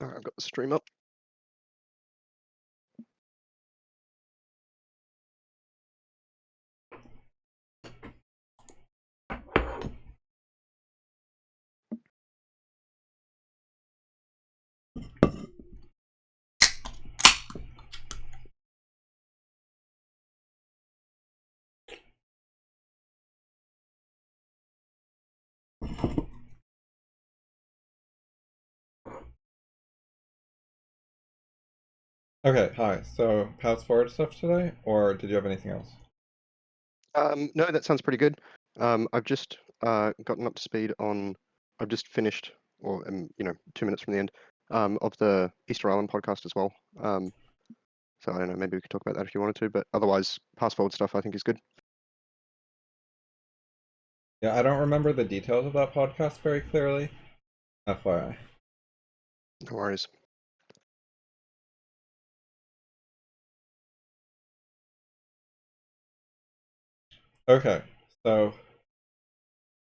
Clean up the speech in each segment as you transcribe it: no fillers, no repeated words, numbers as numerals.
Alright, I've got the stream up. Okay, hi. So, paths forward stuff today, or did you have anything else? No, that sounds pretty good. I've just gotten up to speed on. I've just finished, or 2 minutes from the end, of the Easter Island podcast as well. So I don't know, maybe we could talk about that if you wanted to, but otherwise, pass forward stuff I think is good. Yeah, I don't remember the details of that podcast very clearly. FYI. No worries. Okay, so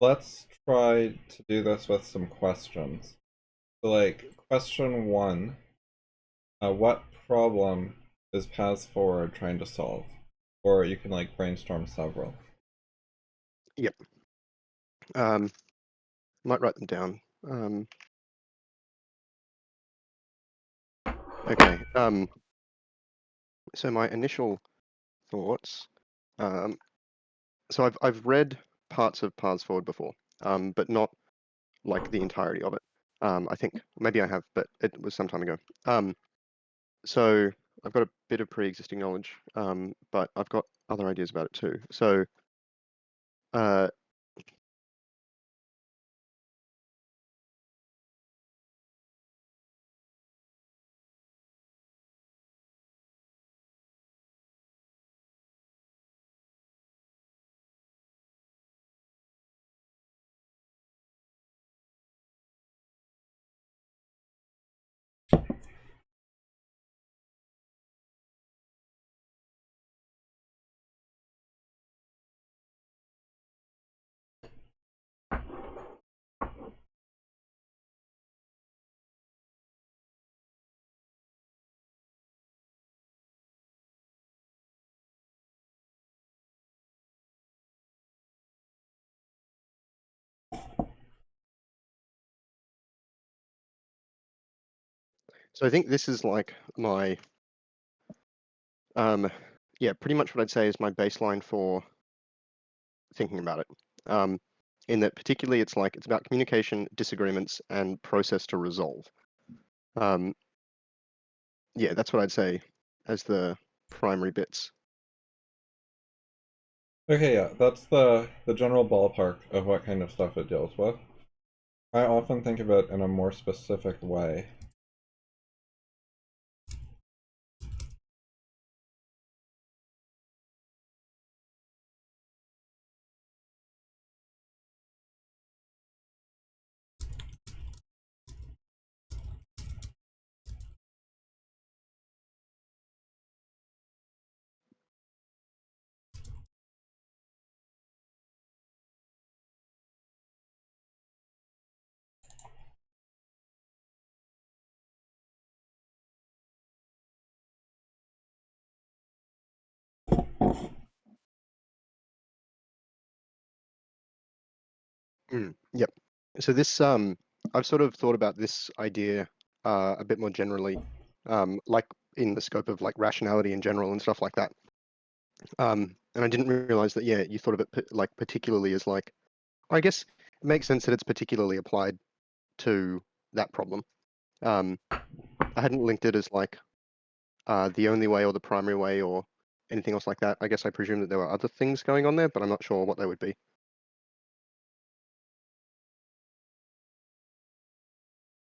let's try to do this with some questions. So, like, question one, what problem is paths forward trying to solve? Or you can, like, brainstorm several. Yep. Might write them down. Okay. So my initial thoughts. So I've read parts of Paths Forward before, but not like the entirety of it. I think maybe I have, but it was some time ago. So I've got a bit of pre-existing knowledge, but I've got other ideas about it too. So uh, so I think this is like my yeah, pretty much what I'd say is my baseline for thinking about it. In that particularly it's about communication, disagreements, and process to resolve. Um, yeah, that's what I'd say as the primary bits. Okay, yeah, that's the general ballpark of what kind of stuff it deals with. I often think of it in a more specific way. Yep. So this I've sort of thought about this idea a bit more generally, like in the scope of like rationality in general and stuff like that. And I didn't realize that, yeah, you thought of it like particularly as like, I guess it makes sense that it's particularly applied to that problem. Um, I hadn't linked it as like the only way or the primary way or anything else like that. I guess I presume that there were other things going on there, but I'm not sure what they would be.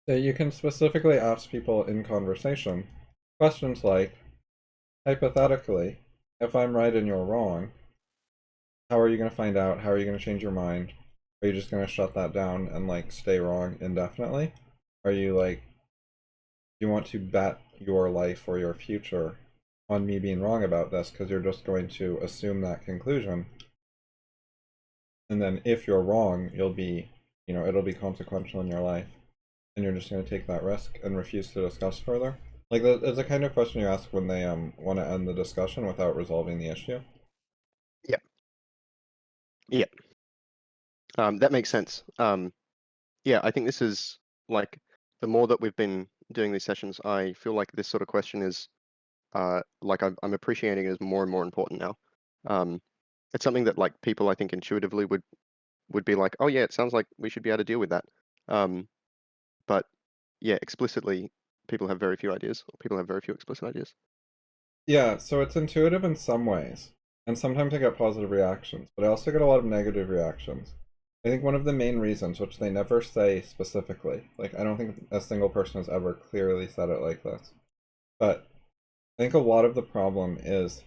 So you can specifically ask people in conversation questions like, hypothetically, if I'm right and you're wrong, how are you going to find out? How are you going to change your mind? Are you just going to shut that down and like stay wrong indefinitely? Are you like, you want to bet your life or your future on me being wrong about this because you're just going to assume that conclusion? And then if you're wrong, you'll be, it'll be consequential in your life. and you're just going to take that risk and refuse to discuss further? Like, it's the kind of question you ask when they want to end the discussion without resolving the issue. Yeah. Yeah. That makes sense. Yeah, I think this is like the more that we've been doing these sessions, I feel like this sort of question is like I'm appreciating it as more and more important now. It's something that like people I think intuitively would be like, oh yeah, it sounds like we should be able to deal with that. But yeah, explicitly, people have very few ideas. Or people have very few explicit ideas. Yeah, so it's intuitive in some ways, and sometimes I get positive reactions, but I also get a lot of negative reactions. I think one of the main reasons, which they never say specifically, like I don't think a single person has ever clearly said it like this, but I think a lot of the problem is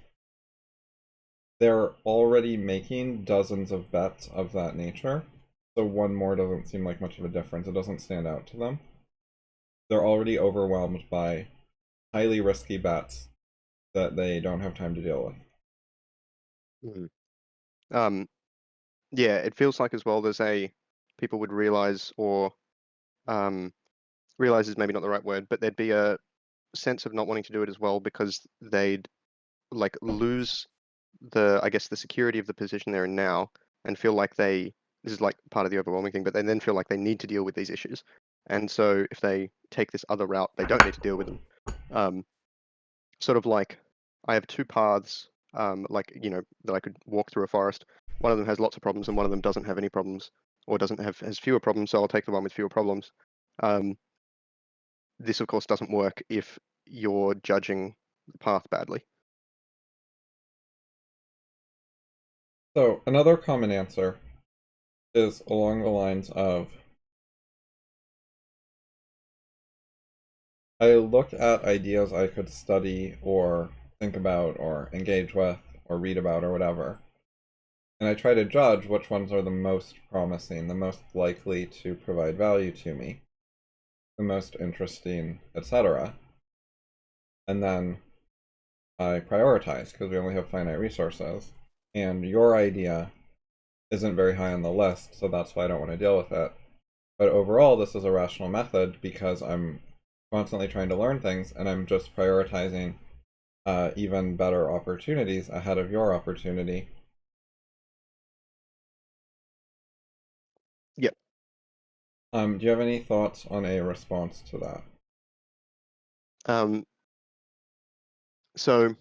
they're already making dozens of bets of that nature, so one more doesn't seem like much of a difference. It doesn't stand out to them. They're already overwhelmed by highly risky bets that they don't have time to deal with. Mhm. Yeah, it feels like as well there's a people would realize or um, realize is maybe not the right word, but there'd be a sense of not wanting to do it as well because they'd like lose the I guess the security of the position they're in now and feel like this is like part of the overwhelming thing, but they then feel like they need to deal with these issues. And so if they take this other route, they don't need to deal with them. Um, Sort of like I have two paths, like that I could walk through a forest. One of them has lots of problems, and one of them doesn't have any problems, or doesn't have has fewer problems. So I'll take the one with fewer problems. Um, this, of course, doesn't work if you're judging the path badly. So, another common answer is along the lines of I look at ideas I could study or think about or engage with or read about or whatever, and I try to judge which ones are the most promising, the most likely to provide value to me, the most interesting, etc. And then I prioritize because we only have finite resources. And your idea isn't very high on the list, so that's why I don't want to deal with it. But overall, this is a rational method because I'm constantly trying to learn things and I'm just prioritizing even better opportunities ahead of your opportunity. Yep. Do you have any thoughts on a response to that? Um, so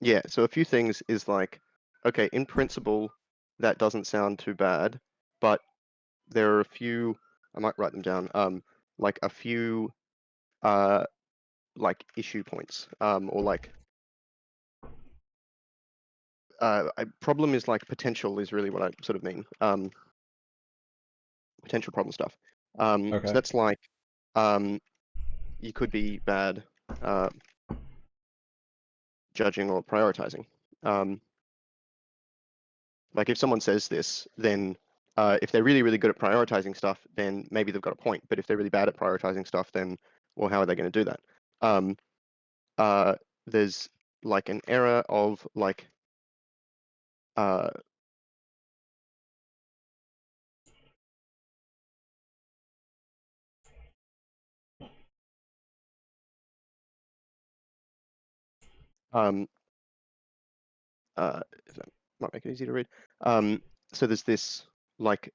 yeah, so a few things is like, okay, in principle, that doesn't sound too bad, but there are a few. I might write them down. Like a few like issue points, or like problem is like potential is really what I sort of mean. Potential problem stuff. So Okay. that's like um, you could be bad judging or prioritizing. Like if someone says this, then if they're really, really good at prioritizing stuff, then maybe they've got a point. But if they're really bad at prioritizing stuff, then well, how are they going to do that? Um, uh, there's like an error of like uh, um, that might make it easy to read. So there's this like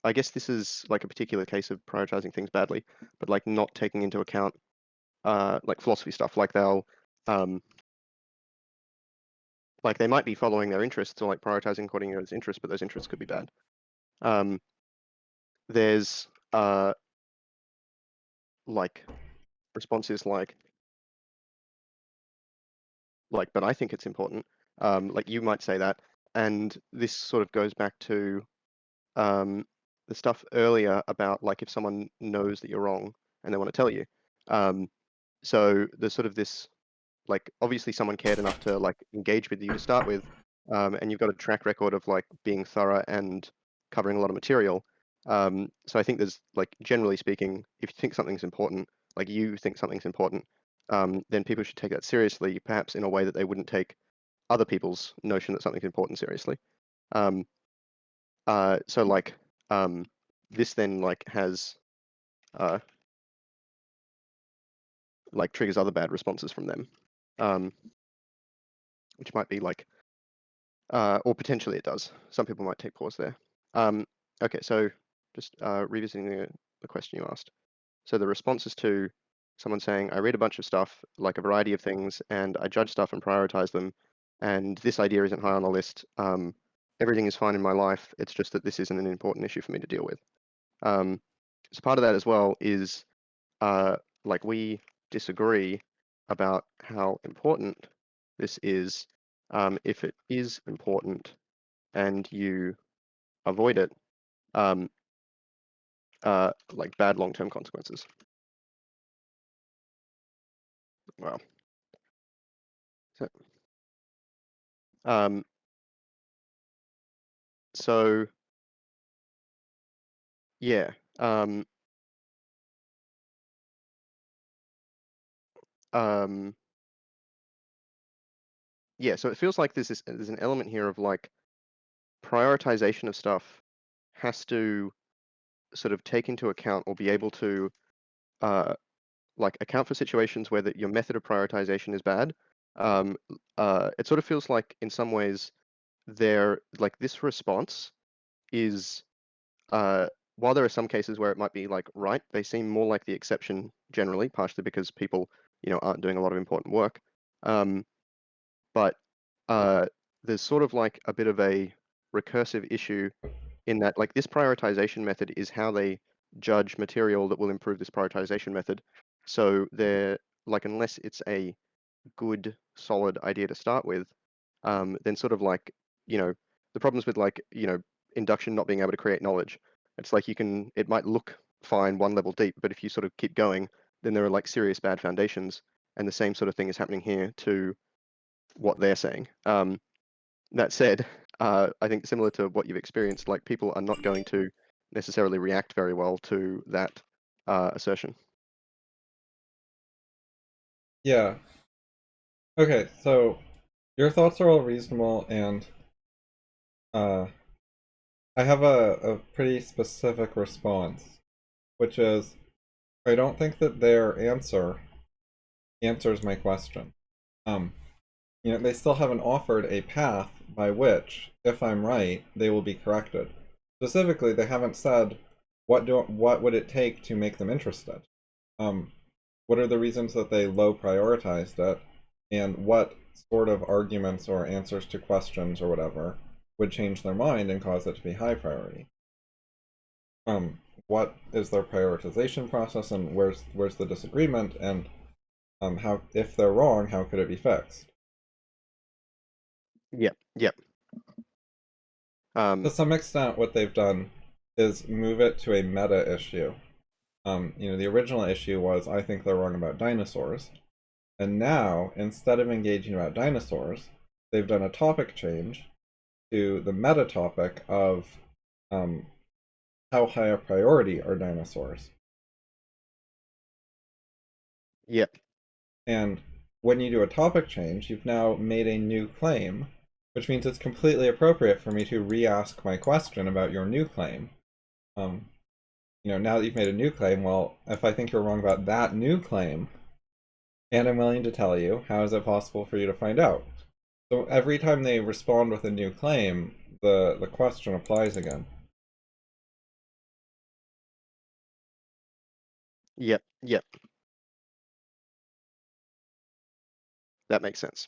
I guess this is like a particular case of prioritizing things badly, but like not taking into account like philosophy stuff. Um, like they might be following their interests or like prioritizing according to those interests, but those interests could be bad. Um, there's like responses like, but I think it's important. Like you might say that, and this sort of goes back to the stuff earlier about like if someone knows that you're wrong and they want to tell you. So there's sort of this like obviously someone cared enough to like engage with you to start with, and you've got a track record of like being thorough and covering a lot of material. So I think there's like generally speaking, if you think something's important, like you think something's important, then people should take that seriously, perhaps in a way that they wouldn't take other people's notion that something's important seriously. Um, so like this then like has like triggers other bad responses from them, which might be like, or potentially it does. Some people might take pause there. Okay, so just revisiting the question you asked. So the responses to someone saying, I read a bunch of stuff, like a variety of things, and I judge stuff and prioritize them, and this idea isn't high on the list. Everything is fine in my life. It's just that this isn't an important issue for me to deal with. So part of that as well is like we disagree about how important this is. If it is important and you avoid it, like bad long-term consequences. Wow. So, um, so yeah, um, um, yeah. So it feels like there's an element here of like prioritization of stuff has to sort of take into account or be able to like account for situations where your method of prioritization is bad. It sort of feels like in some ways like this response is while there are some cases where it might be like right, they seem more like the exception generally, partially because people, aren't doing a lot of important work. But there's sort of like a bit of a recursive issue in that like this prioritization method is how they judge material that will improve this prioritization method. So they're like, unless it's a good, solid idea to start with, then sort of like, the problems with like, induction not being able to create knowledge. It's like it might look fine one level deep, but if you sort of keep going, then there are like serious bad foundations. And the same sort of thing is happening here to what they're saying. That said, I think similar to what you've experienced, like people are not going to necessarily react very well to that assertion. Yeah. Okay, so your thoughts are all reasonable, and uh, I have a pretty specific response, which is I don't think that their answer answers my question. Um, they still haven't offered a path by which, if I'm right, they will be corrected. Specifically, they haven't said what would it take to make them interested. Um, what are the reasons that they low prioritized it, and what sort of arguments or answers to questions or whatever would change their mind and cause it to be high priority. What is their prioritization process, and where's the disagreement, and how, if they're wrong, how could it be fixed? Yep, yep. To some extent, what they've done is move it to a meta issue. The original issue was, I think they're wrong about dinosaurs. And now, instead of engaging about dinosaurs, they've done a topic change to the meta topic of how high a priority are dinosaurs. Yep. And when you do a topic change, you've now made a new claim, which means it's completely appropriate for me to re-ask my question about your new claim. Now that you've made a new claim, well, if I think you're wrong about that new claim, and I'm willing to tell you, how is it possible for you to find out? So every time they respond with a new claim, the question applies again. Yep, yep. That makes sense.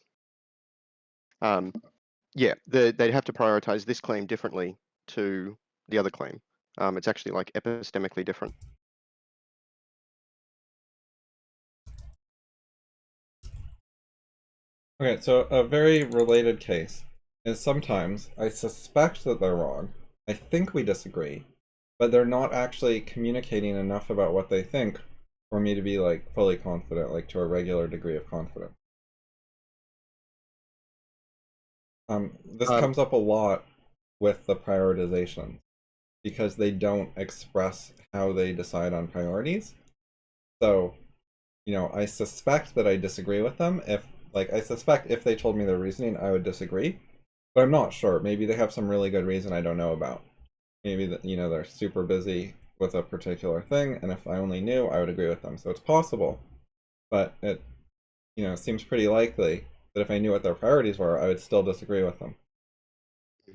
Yeah, they'd have to prioritize this claim differently to the other claim. It's actually like epistemically different. Okay, so a very related case is sometimes I suspect that they're wrong. I think we disagree, but they're not actually communicating enough about what they think for me to be like fully confident, like to a regular degree of confidence. This Um, comes up a lot with the prioritization because they don't express how they decide on priorities. So, I suspect that I disagree with them. I suspect if they told me their reasoning, I would disagree. But I'm not sure. Maybe they have some really good reason I don't know about. Maybe that they're super busy with a particular thing, and if I only knew, I would agree with them. So it's possible, but it, seems pretty likely that if I knew what their priorities were, I would still disagree with them.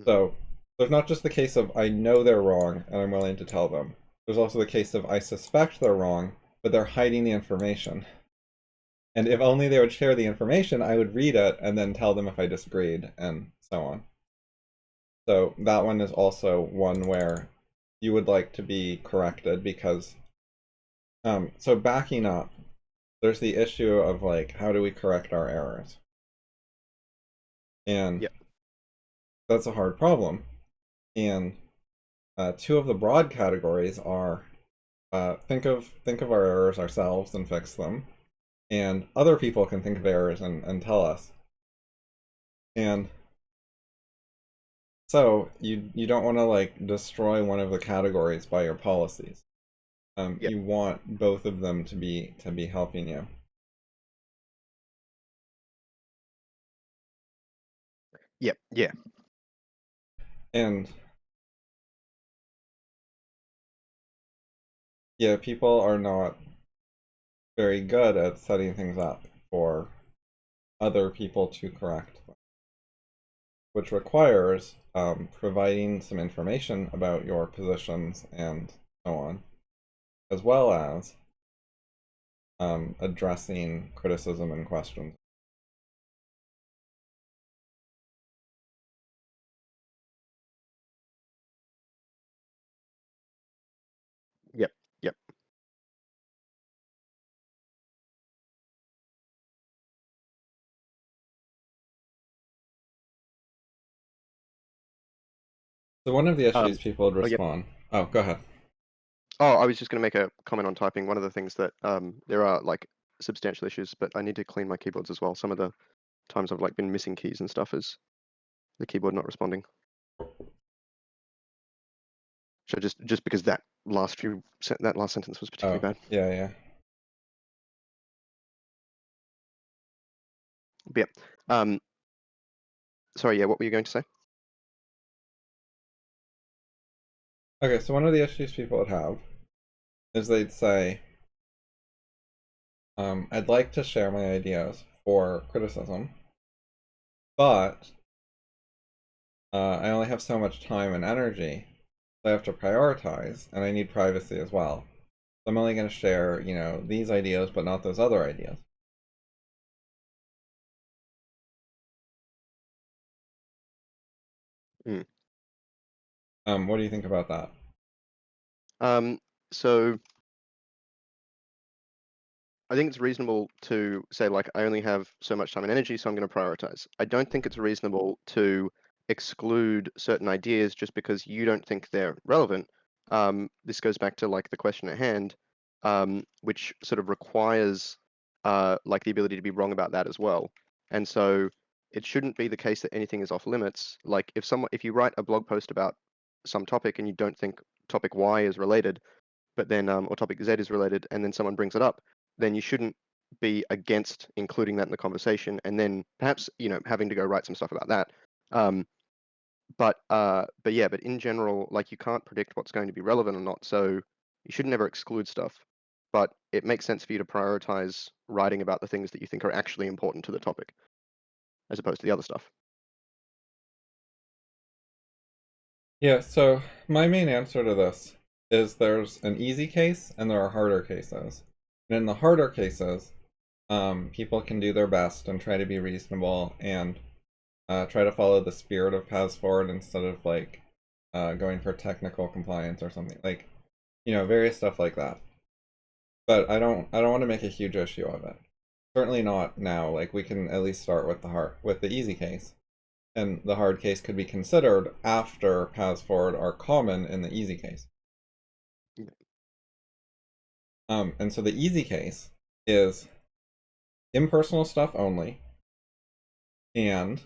So there's not just the case of I know they're wrong and I'm willing to tell them. There's also the case of I suspect they're wrong, but they're hiding the information. And if only they would share the information, I would read it and then tell them if I disagreed, and so on. So that one is also one where you would like to be corrected because, so backing up, there's the issue of like, how do we correct our errors? And that's a hard problem. And two of the broad categories are think of our errors ourselves and fix them, and other people can think of errors and tell us. And so you don't want to like destroy one of the categories by your policies. You want both of them to be helping you. Yep. Yeah. And yeah, people are not very good at setting things up for other people to correct them, which requires providing some information about your positions and so on, as well as addressing criticism and questions. Yep. Yep. So one of the issues people would Oh, yep. respond. Oh, go ahead. Oh, I was just going to make a comment on typing. One of the things that there are like substantial issues, but I need to clean my keyboards as well. Some of the times I've like been missing keys and stuff is the keyboard not responding. So just because that last sentence was particularly bad. Yeah. But yeah. Sorry, yeah, what were you going to say? Okay, so one of the issues people would have is they'd say, I'd like to share my ideas for criticism, but I only have so much time and energy, so I have to prioritize, and I need privacy as well. So I'm only going to share, these ideas, but not those other ideas. Mm. What do you think about that? So I think it's reasonable to say like I only have so much time and energy, so I'm going to prioritize. I don't think it's reasonable to exclude certain ideas just because you don't think they're relevant. This goes back to like the question at hand, which sort of requires like the ability to be wrong about that as well. And so it shouldn't be the case that anything is off limits. Like if you write a blog post about some topic and you don't think topic Y is related, but then or topic Z is related, and then someone brings it up, then you shouldn't be against including that in the conversation, and then perhaps having to go write some stuff about that. But in general, like you can't predict what's going to be relevant or not, so you should never exclude stuff. But it makes sense for you to prioritize writing about the things that you think are actually important to the topic, as opposed to the other stuff. Yeah, so my main answer to this is there's an easy case and there are harder cases. And in the harder cases, people can do their best and try to be reasonable and try to follow the spirit of paths forward instead of like going for technical compliance or something, like various stuff like that. But I don't want to make a huge issue of it. Certainly not now. Like we can at least start with the easy case, and the hard case could be considered after paths forward are common in the easy case. And so the easy case is impersonal stuff only, and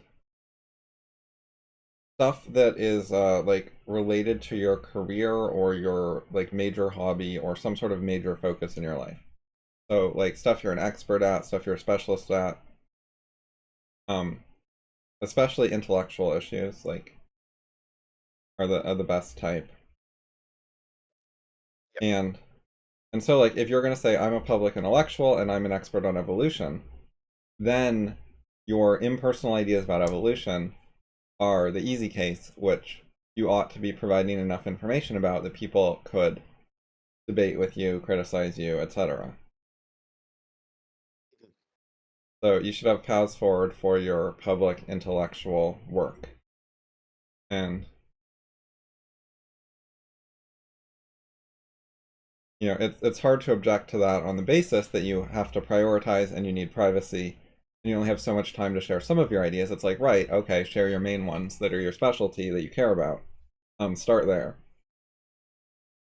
stuff that is like related to your career or your like major hobby or some sort of major focus in your life. So like stuff you're an expert at, stuff you're a specialist at, especially intellectual issues like are the best type. Yep. And so like if you're going to say I'm a public intellectual and I'm an expert on evolution, then your impersonal ideas about evolution are the easy case, which you ought to be providing enough information about that people could debate with you, criticize you, etc. So you should have paths forward for your public intellectual work. And it's hard to object to that on the basis that you have to prioritize and you need privacy and you only have so much time to share some of your ideas. It's like, right, okay, share your main ones that are your specialty that you care about. Start there.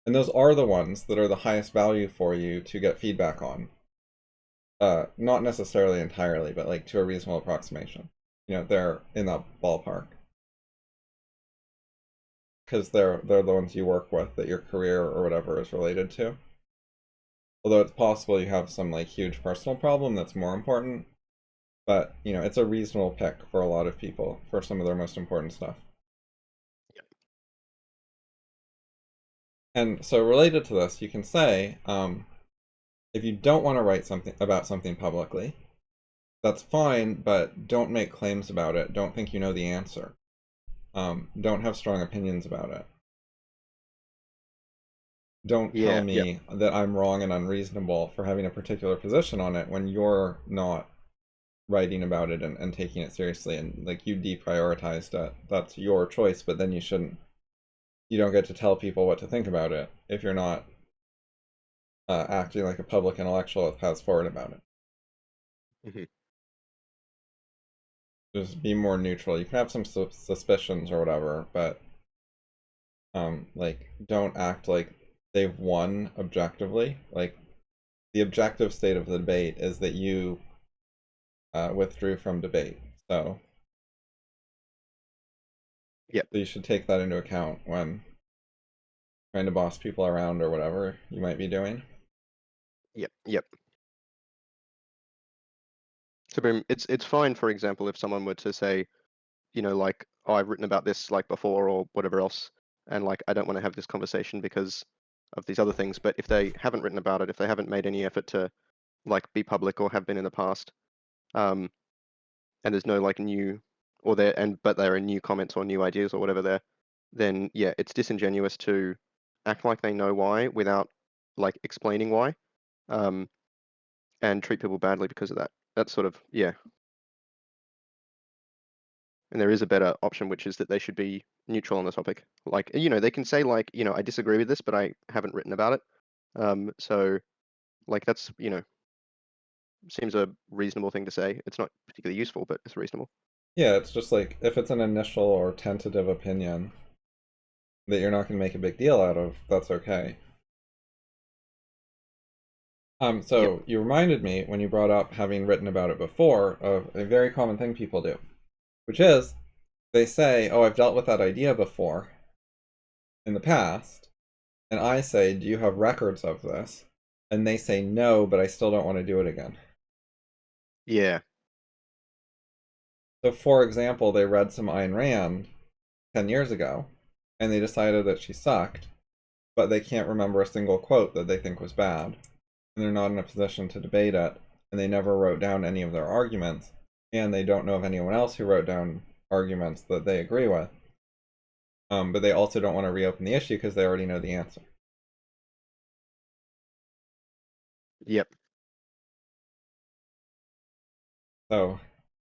And those are the ones that are the highest value for you to get feedback on. Not necessarily entirely, but like to a reasonable approximation. They're in that ballpark. Because they're the ones you work with that your career or whatever is related to. Although it's possible you have some like huge personal problem that's more important. But, it's a reasonable pick for a lot of people for some of their most important stuff. Yep. And so related to this, you can say, if you don't want to write something about something publicly, that's fine, but don't make claims about it. Don't think you know the answer. Don't have strong opinions about it. Don't tell Yeah. Yep. me that I'm wrong and unreasonable for having a particular position on it when you're not writing about it and taking it seriously, and like you deprioritized it. That's your choice, but then you don't get to tell people what to think about it if you're not acting like a public intellectual with paths forward about it. Mm-hmm. Just be more neutral. You can have some suspicions or whatever, but like don't act like they've won objectively. Like the objective state of the debate is that you withdrew from debate. So Yep. you should take that into account when trying to boss people around or whatever you might be doing. Yep. Yep. So it's fine, for example, if someone were to say, like, oh, I've written about this like before or whatever else, and like I don't want to have this conversation because of these other things. But if they haven't written about it, if they haven't made any effort to like be public or have been in the past, and there's no like new but there are new comments or new ideas or whatever there, then yeah, it's disingenuous to act like they know why without like explaining why, um, and treat people badly because of that. That's sort of, yeah. And there is a better option, which is that they should be neutral on the topic. Like, they can say like, I disagree with this, but I haven't written about it. So like that's, seems a reasonable thing to say. It's not particularly useful, but it's reasonable. Yeah, it's just like if it's an initial or tentative opinion that you're not going to make a big deal out of, that's okay. Yep. So you reminded me when you brought up having written about it before of a very common thing people do, which is they say, "Oh, I've dealt with that idea before in the past," and I say, "Do you have records of this?" And they say, "No, but I still don't want to do it again." Yeah. So, for example, they read some Ayn Rand 10 years ago, and they decided that she sucked, but they can't remember a single quote that they think was bad, and they're not in a position to debate it, and they never wrote down any of their arguments, and they don't know of anyone else who wrote down arguments that they agree with. But they also don't want to reopen the issue because they already know the answer. Yep. So,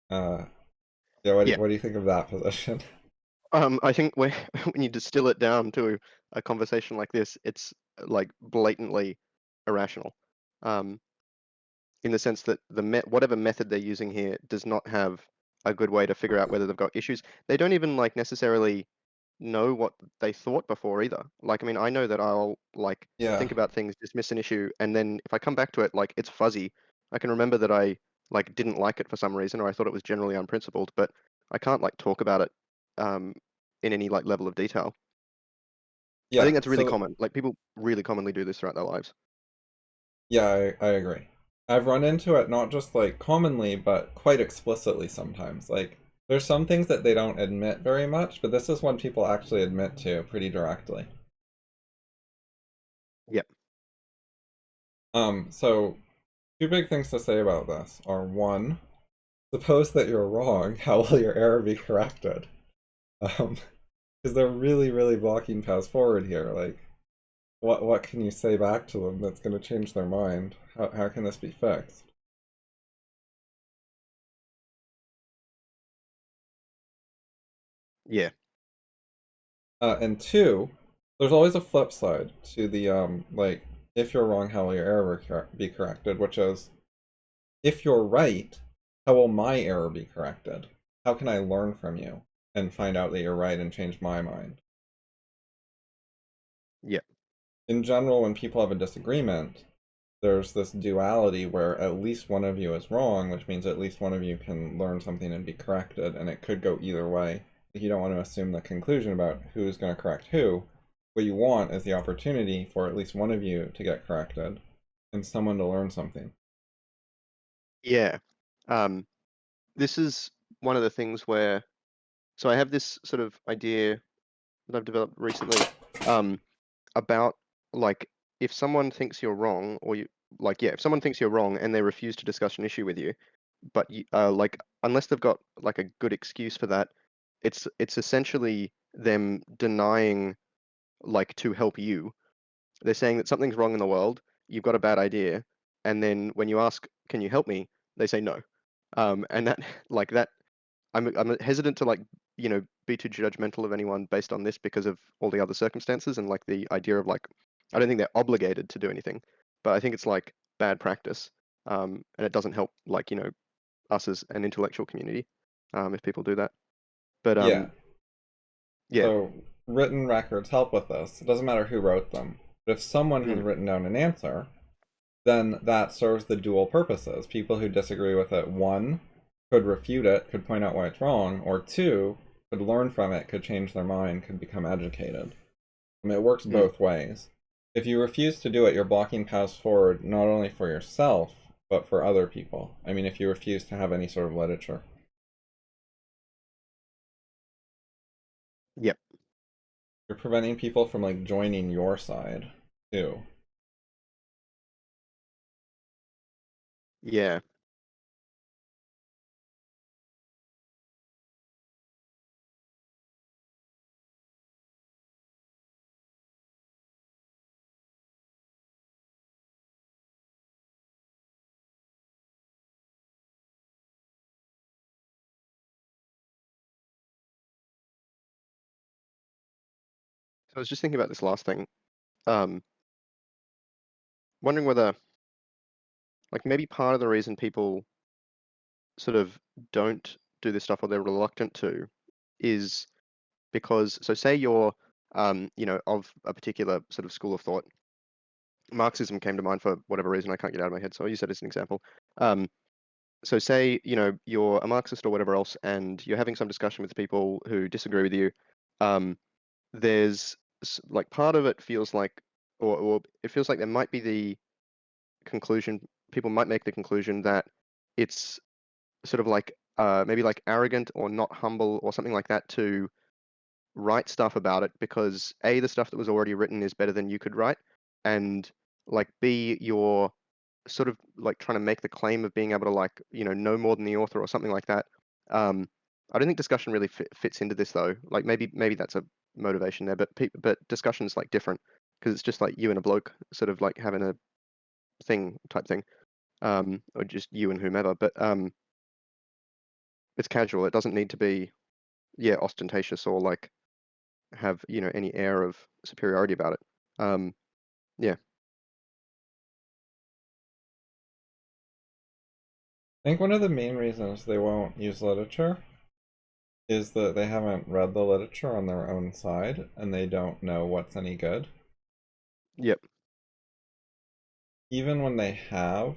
yeah, Yeah. what do you think of that position? I think when when you distill it down to a conversation like this, it's like blatantly irrational. Um, in the sense that whatever method they're using here does not have a good way to figure out whether they've got issues. They don't even like necessarily know what they thought before either. Like, I mean, I know that I'll like Yeah, think about things, dismiss an issue, and then if I come back to it, like it's fuzzy. I can remember that I like didn't like it for some reason, or I thought it was generally unprincipled, but I can't like talk about it um, in any like level of detail. I yeah. think that's really So common. Like people really commonly do this throughout their lives. yeah, I agree. I've run into it not just like commonly, but quite explicitly sometimes. Like, there's some things that they don't admit very much, but this is one people actually admit to pretty directly. Yep. So two big things to say about this are one, suppose that you're wrong, how will your error be corrected? Because they're really, really blocking paths forward here. Like, what can you say back to them that's going to change their mind? How can this be fixed? Yeah. And two, there's always a flip side to the like, if you're wrong, how will your error be corrected? Which is, if you're right, how will my error be corrected? How can I learn from you and find out that you're right and change my mind? Yeah. In general, when people have a disagreement, there's this duality where at least one of you is wrong, which means at least one of you can learn something and be corrected, and it could go either way. You don't want to assume the conclusion about who's going to correct who. What you want is the opportunity for at least one of you to get corrected and someone to learn something. Yeah. Um, this is one of the things where, so I have this sort of idea that I've developed recently, about like if someone thinks you're wrong, or you like, yeah, if someone thinks you're wrong and they refuse to discuss an issue with you, but you, like unless they've got like a good excuse for that, it's essentially them denying like to help you. They're saying that something's wrong in the world, you've got a bad idea, and then when you ask, "Can you help me?" they say no. And that like that I'm hesitant to like, be too judgmental of anyone based on this because of all the other circumstances and like the idea of like I don't think they're obligated to do anything, but I think it's like bad practice. And it doesn't help like, us as an intellectual community, if people do that. But Yeah, yeah. so written records help with this. It doesn't matter who wrote them. But if someone has Mm, written down an answer, then that serves the dual purposes. People who disagree with it, one, could refute it, could point out why it's wrong, or two, could learn from it, could change their mind, could become educated. I mean, it works mm, both ways. If you refuse to do it, you're blocking paths forward not only for yourself, but for other people. I mean, if you refuse to have any sort of literature, yep. you're preventing people from like joining your side too. Yeah. So I was just thinking about this last thing. Um, Wondering whether like maybe part of the reason people sort of don't do this stuff or they're reluctant to is because so say you're of a particular sort of school of thought. Marxism came to mind for whatever reason I can't get out of my head, so I'll use that as an example. um, so say you're a Marxist or whatever else and you're having some discussion with people who disagree with you. um, there's like part of it feels like or it feels like there might be the conclusion, people might make the conclusion that it's sort of like maybe like arrogant or not humble or something like that to write stuff about it because A, the stuff that was already written is better than you could write, and like B, you're sort of like trying to make the claim of being able to like, know more than the author or something like that. I don't think discussion really fits into this though. Like maybe that's a motivation there, but but discussion's like different because it's just like you and a bloke sort of like having a thing type thing, or just you and whomever. But it's casual. It doesn't need to be, yeah, ostentatious or like have, any air of superiority about it. Yeah, I think one of the main reasons they won't use literature is that they haven't read the literature on their own side and they don't know what's any good. yep, Even when they have,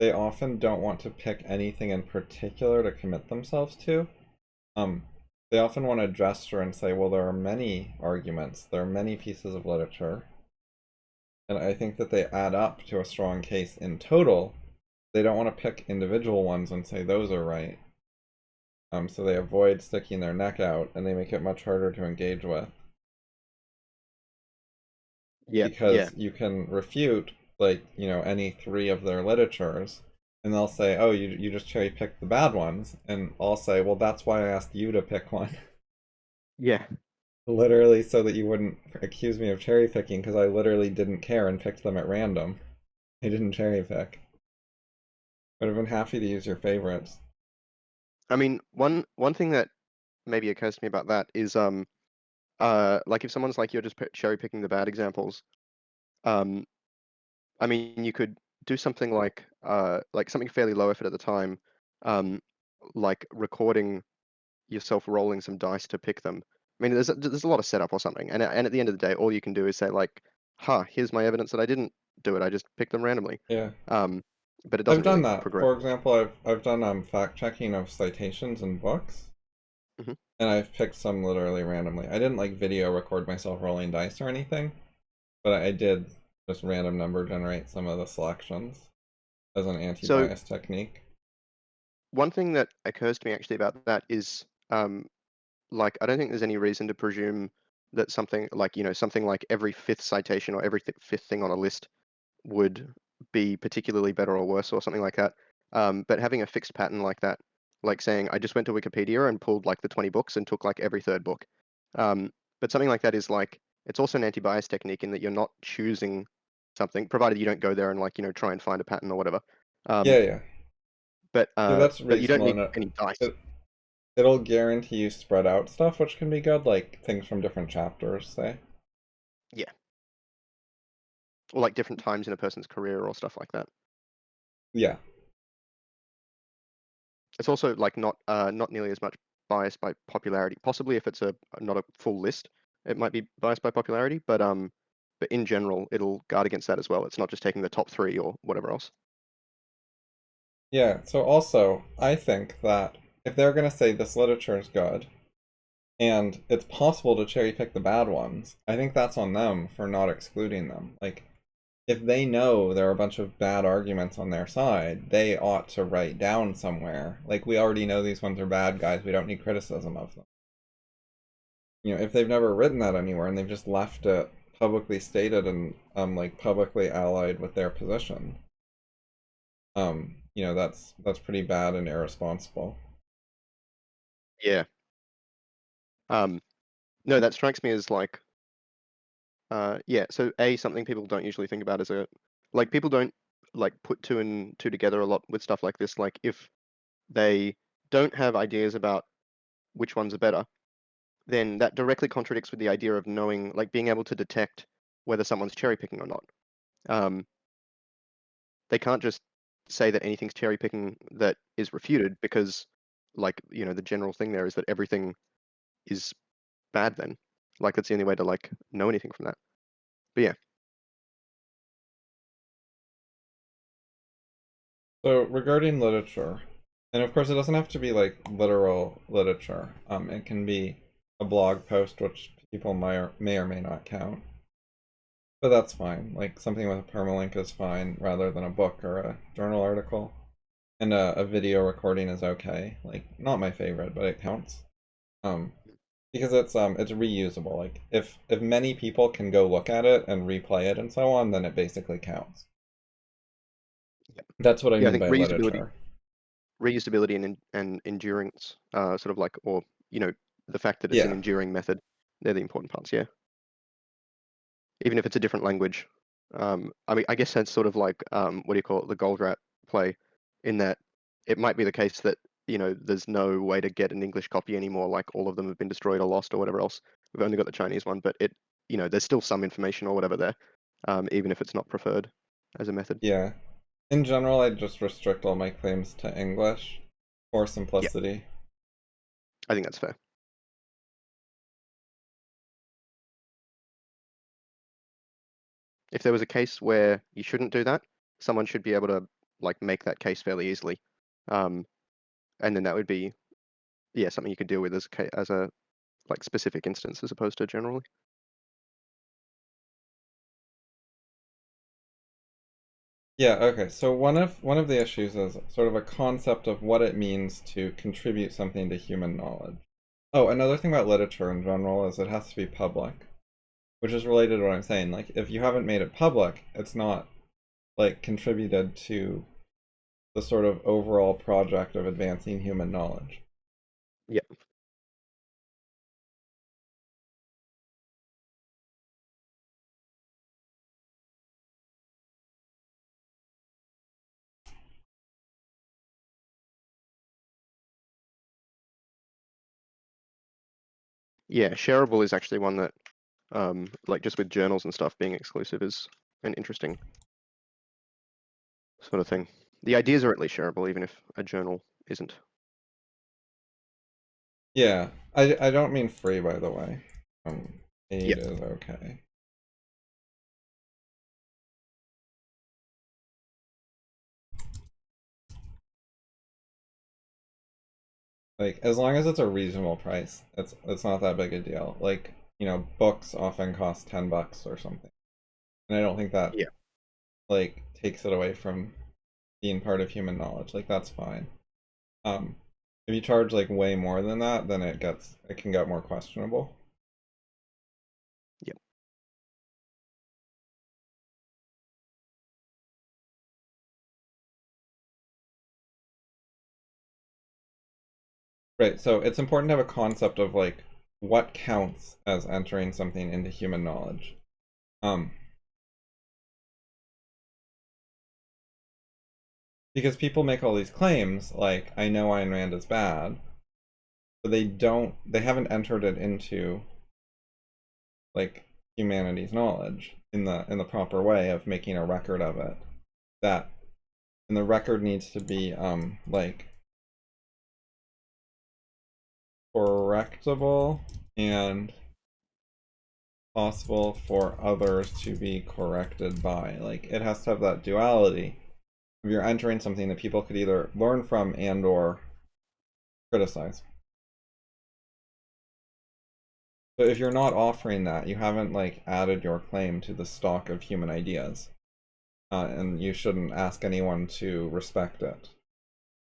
they often don't want to pick anything in particular to commit themselves to. Um, they often want to gesture and say, well, there are many arguments, there are many pieces of literature, and I think that they add up to a strong case in total. They don't want to pick individual ones and say those are right. So they avoid sticking their neck out and they make it much harder to engage with yeah, yeah, because you can refute like, you know, any three of their literatures, and they'll say, oh, you just cherry picked the bad ones, and I'll say, well, that's why I asked you to pick one. Yeah. Literally so that you wouldn't accuse me of cherry picking, because I literally didn't care and picked them at random. I didn't cherry pick. Would have been happy to use your favorites. I mean, one thing that maybe occurs to me about that is like if someone's like you're just cherry picking the bad examples, um I mean you could do something like something fairly low effort at the time, um like recording yourself rolling some dice to pick them. I mean, there's a lot of setup or something, and at the end of the day, all you can do is say like, "Ha, here's my evidence that I didn't do it. I just picked them randomly." Yeah. Um, but it I've doesn't done really that. progress. For example, I've done fact checking of citations in books, Hmm. and I've picked some literally randomly. I didn't like video record myself rolling dice or anything, but I did just random number generate some of the selections as an So anti-bias technique. one thing that occurs to me actually about that is, like, I don't think there's any reason to presume that something like, something like every fifth citation or every fifth thing on a list would be particularly better or worse or something like that. But having a fixed pattern like that, like saying I just went to Wikipedia and pulled like the 20 books and took like every third book. But something like that is like it's also an anti-bias technique in that you're not choosing something, provided you don't go there and like try and find a pattern or whatever. Um, Yeah, yeah. but Yeah, that's you don't reasonable, need and any dice. it'll guarantee you spread out stuff, which can be good, like things from different chapters, say. Yeah, or like different times in a person's career or stuff like that. Yeah. It's also like not nearly as much biased by popularity. Possibly if it's not a full list, it might be biased by popularity, but in general, it'll guard against that as well. It's not just taking the top three or whatever else. Yeah, so also, I think that if they're going to say this literature is good, and it's possible to cherry pick the bad ones, I think that's on them for not excluding them. Like, if they know there are a bunch of bad arguments on their side, they ought to write down somewhere. Like, we already know these ones are bad guys, we don't need criticism of them. You know, if they've never written that anywhere and they've just left it publicly stated and like publicly allied with their position, you know, that's pretty bad and irresponsible. Yeah. No, that strikes me as like, yeah. So something people don't usually think about is like people don't like put two and two together a lot with stuff like this. Like if they don't have ideas about which ones are better, then that directly contradicts with the idea of knowing, like being able to detect whether someone's cherry picking or not. Um, they can't just say that anything's cherry picking that is refuted because, like, the general thing there is that everything is bad then. Like, that's the only way to, like, know anything from that. But yeah, So regarding literature, and of course it doesn't have to be like literal literature. It can be a blog post, which people may or may not count. But that's fine. Like something with a permalink is fine rather than a book or a journal article. And a video recording is okay. Like not my favorite, but it counts. Um, because it's reusable. Like if many people can go look at it and replay it and so on, then it basically counts. yeah, That's what I yeah. I mean think by reusability, literature. reusability and endurance, sort of like, or the fact that it's an Yeah. enduring method, they're the important parts. Yeah, even if it's a different language. I mean, I guess that's sort of like, what do you call it, the gold rat play, in that it might be the case that there's no way to get an English copy anymore, like all of them have been destroyed or lost or whatever else. We've only got the Chinese one, but there's still some information or whatever there, even if it's not preferred as a method. Yeah. In general, I'd just restrict all my claims to English for Yeah, simplicity. I think that's fair. If there was a case where you shouldn't do that, someone should be able to like make that case fairly easily, um, and then that would be, yeah, something you could deal with as a like specific instance as opposed to generally. Yeah, okay. So one of the issues is sort of a concept of what it means to contribute something to human knowledge. Oh, another thing about literature in general is it has to be public, which is related to what I'm saying. Like if you haven't made it public, it's not like contributed to the sort of overall project of advancing human knowledge. Yeah. Yeah, shareable is actually one that, like just with journals and stuff being exclusive is an interesting sort of thing. The ideas are at least shareable, even if a journal isn't. Yeah, I don't mean free, by the way. Paid Yeah. is okay. Like, as long as it's a reasonable price, it's not that big a deal. Like, you know, books often cost $10 or something, and I don't think that Yeah. like takes it away from being part of human knowledge. Like, that's fine. Um, if you charge like way more than that, then it can get more questionable. Yeah. Right. So it's important to have a concept of like what counts as entering something into human knowledge. Um, because people make all these claims like I know Ayn Rand is bad, but they haven't entered it into like humanity's knowledge in the proper way of making a record of it. That and the record needs to be like correctable and possible for others to be corrected by. Like, it has to have that duality. If you're entering something that people could either learn from and or criticize. But if you're not offering that, you haven't like added your claim to the stock of human ideas. And you shouldn't ask anyone to respect it.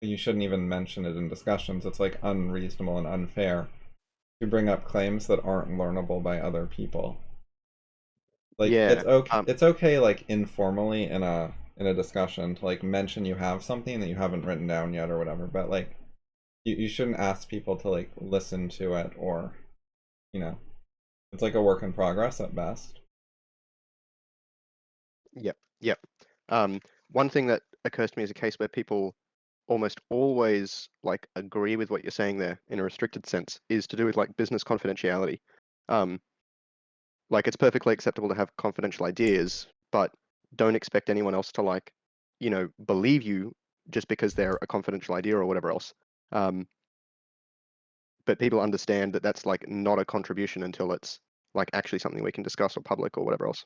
You shouldn't even mention it in discussions. It's like unreasonable and unfair to bring up claims that aren't learnable by other people. Like, Yeah. it's okay like informally in a discussion to like mention you have something that you haven't written down yet or whatever, but like you shouldn't ask people to like listen to it, or you know, it's like a work in progress at best. Yep. Yep. Um, One thing that occurs to me is a case where people almost always like agree with what you're saying there in a restricted sense is to do with like business confidentiality. Um, like it's perfectly acceptable to have confidential ideas, but don't expect anyone else to like, believe you just because they're a confidential idea or whatever else. Um, but people understand that that's like not a contribution until it's like actually something we can discuss or public or whatever else.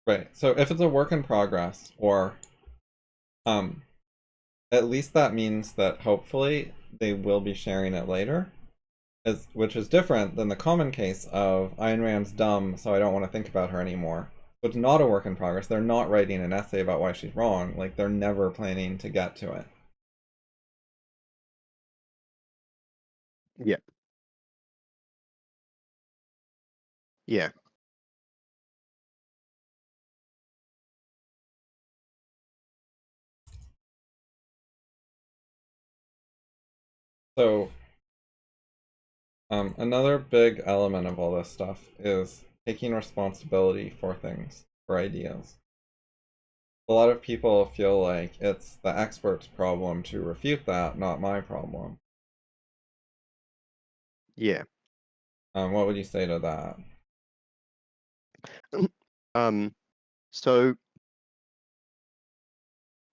Right. So if it's a work in progress, or um at least that means that hopefully they will be sharing it later. Which is different than the common case of Ayn Rand's dumb, so I don't want to think about her anymore. So it's not a work in progress. They're not writing an essay about why she's wrong. Like, they're never planning to get to it. Yeah. Yeah. So, another big element of all this stuff is taking responsibility for things, for ideas. A lot of people feel like it's the expert's problem to refute that, not my problem. Yeah. What would you say to that? Um, so,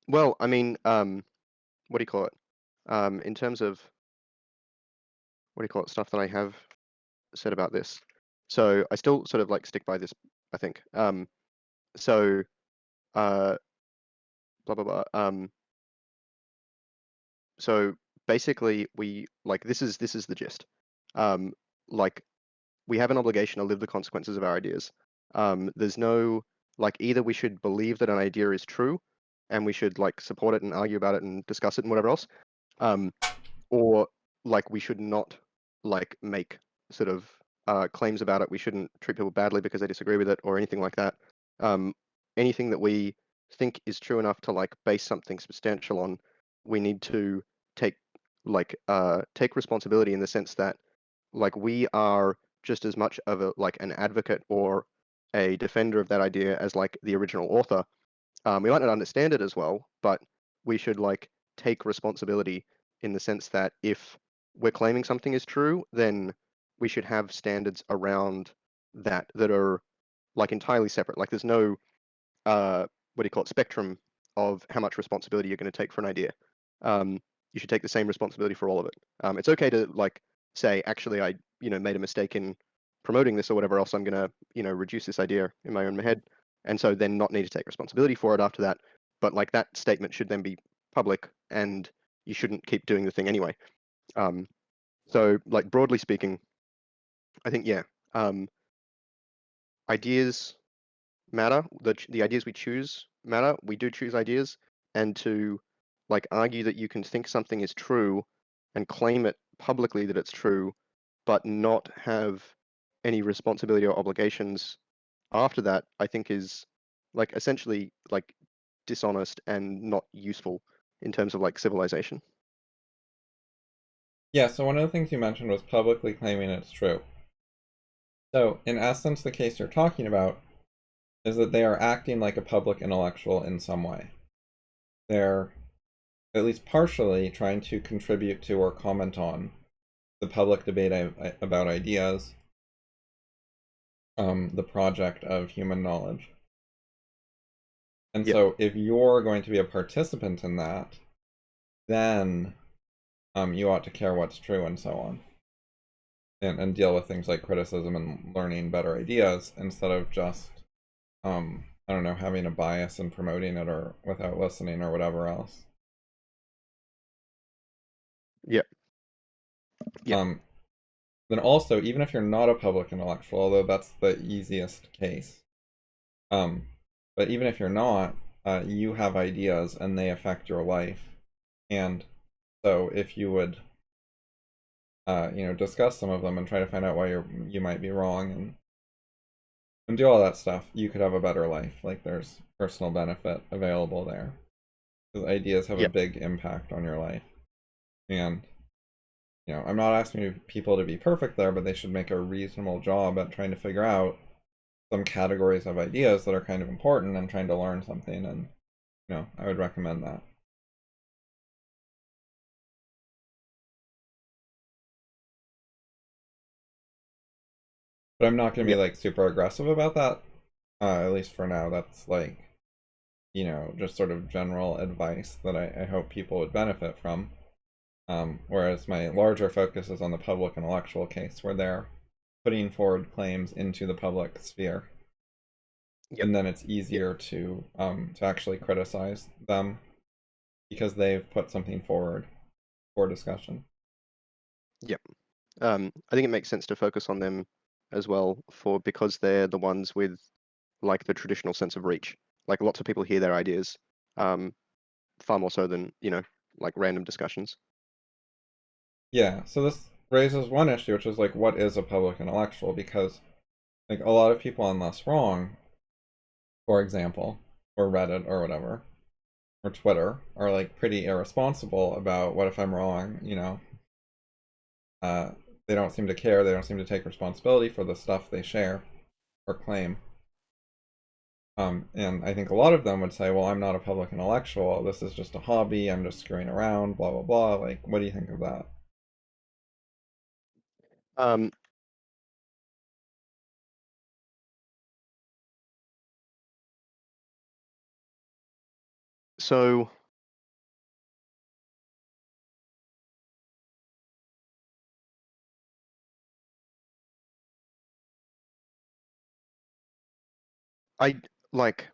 well, I mean, what do you call it? In terms of what do you call it, stuff that I have said about this. So I still sort of like stick by this, I think. So uh, blah blah blah. So basically, we like this is the gist. Um, like we have an obligation to live the consequences of our ideas. There's no like either we should believe that an idea is true, and we should like support it and argue about it and discuss it and whatever else. Um, or like we should not like make sort of claims about it. We shouldn't treat people badly because they disagree with it or anything like that. anything that we think is true enough to like base something substantial on, we need to take take responsibility in the sense that like we are just as much of a like an advocate or a defender of that idea as like the original author. We might not understand it as well, but we should like take responsibility in the sense that if we're claiming something is true, then we should have standards around that are like entirely separate. Like there's no what do you call it, spectrum of how much responsibility you're going to take for an idea. Um, you should take the same responsibility for all of it. It's okay to like say, actually, I made a mistake in promoting this or whatever else. I'm going to reduce this idea in my own head, and so then not need to take responsibility for it after that. But like that statement should then be public, and you shouldn't keep doing the thing anyway. So like broadly speaking, I think yeah, ideas matter. The ideas we choose matter. We do choose ideas, and to like argue that you can think something is true and claim it publicly that it's true, but not have any responsibility or obligations after that, I think is like essentially like dishonest and not useful in terms of like civilization. Yeah, so one of the things you mentioned was publicly claiming it's true. So, in essence, the case you're talking about is that they are acting like a public intellectual in some way. They're at least partially trying to contribute to or comment on the public debate about ideas, the project of human knowledge. And Yep. so if you're going to be a participant in that, then you ought to care what's true and so on. And deal with things like criticism and learning better ideas instead of just, I don't know, having a bias and promoting it or without listening or whatever else. Yep. Yep. Um, then also, even if you're not a public intellectual, although that's the easiest case, um, but even if you're not, you have ideas and they affect your life. And so if you would, discuss some of them and try to find out why you might be wrong and do all that stuff, you could have a better life. Like there's personal benefit available there. Because ideas have a Yep. big impact on your life. And I'm not asking people to be perfect there, but they should make a reasonable job at trying to figure out some categories of ideas that are kind of important and trying to learn something. And, I would recommend that. But I'm not going to be Yep. like super aggressive about that. At least for now, that's like, just sort of general advice that I hope people would benefit from. Whereas my larger focus is on the public intellectual case, where they're putting forward claims into the public sphere, Yep. and then it's Yep. easier to actually criticize them because they've put something forward for discussion. Yep. I think it makes sense to focus on them as well because they're the ones with like the traditional sense of reach. Like lots of people hear their ideas, um, far more so than, like random discussions. Yeah, so this raises one issue, which is like, what is a public intellectual? Because like a lot of people on Less Wrong, for example, or Reddit or whatever, or Twitter, are like pretty irresponsible about what if I'm wrong. Uh, they don't seem to care. They don't seem to take responsibility for the stuff they share or claim. And I think a lot of them would say, well, I'm not a public intellectual. This is just a hobby. I'm just screwing around, blah, blah, blah. Like, what do you think of that? Um, so I like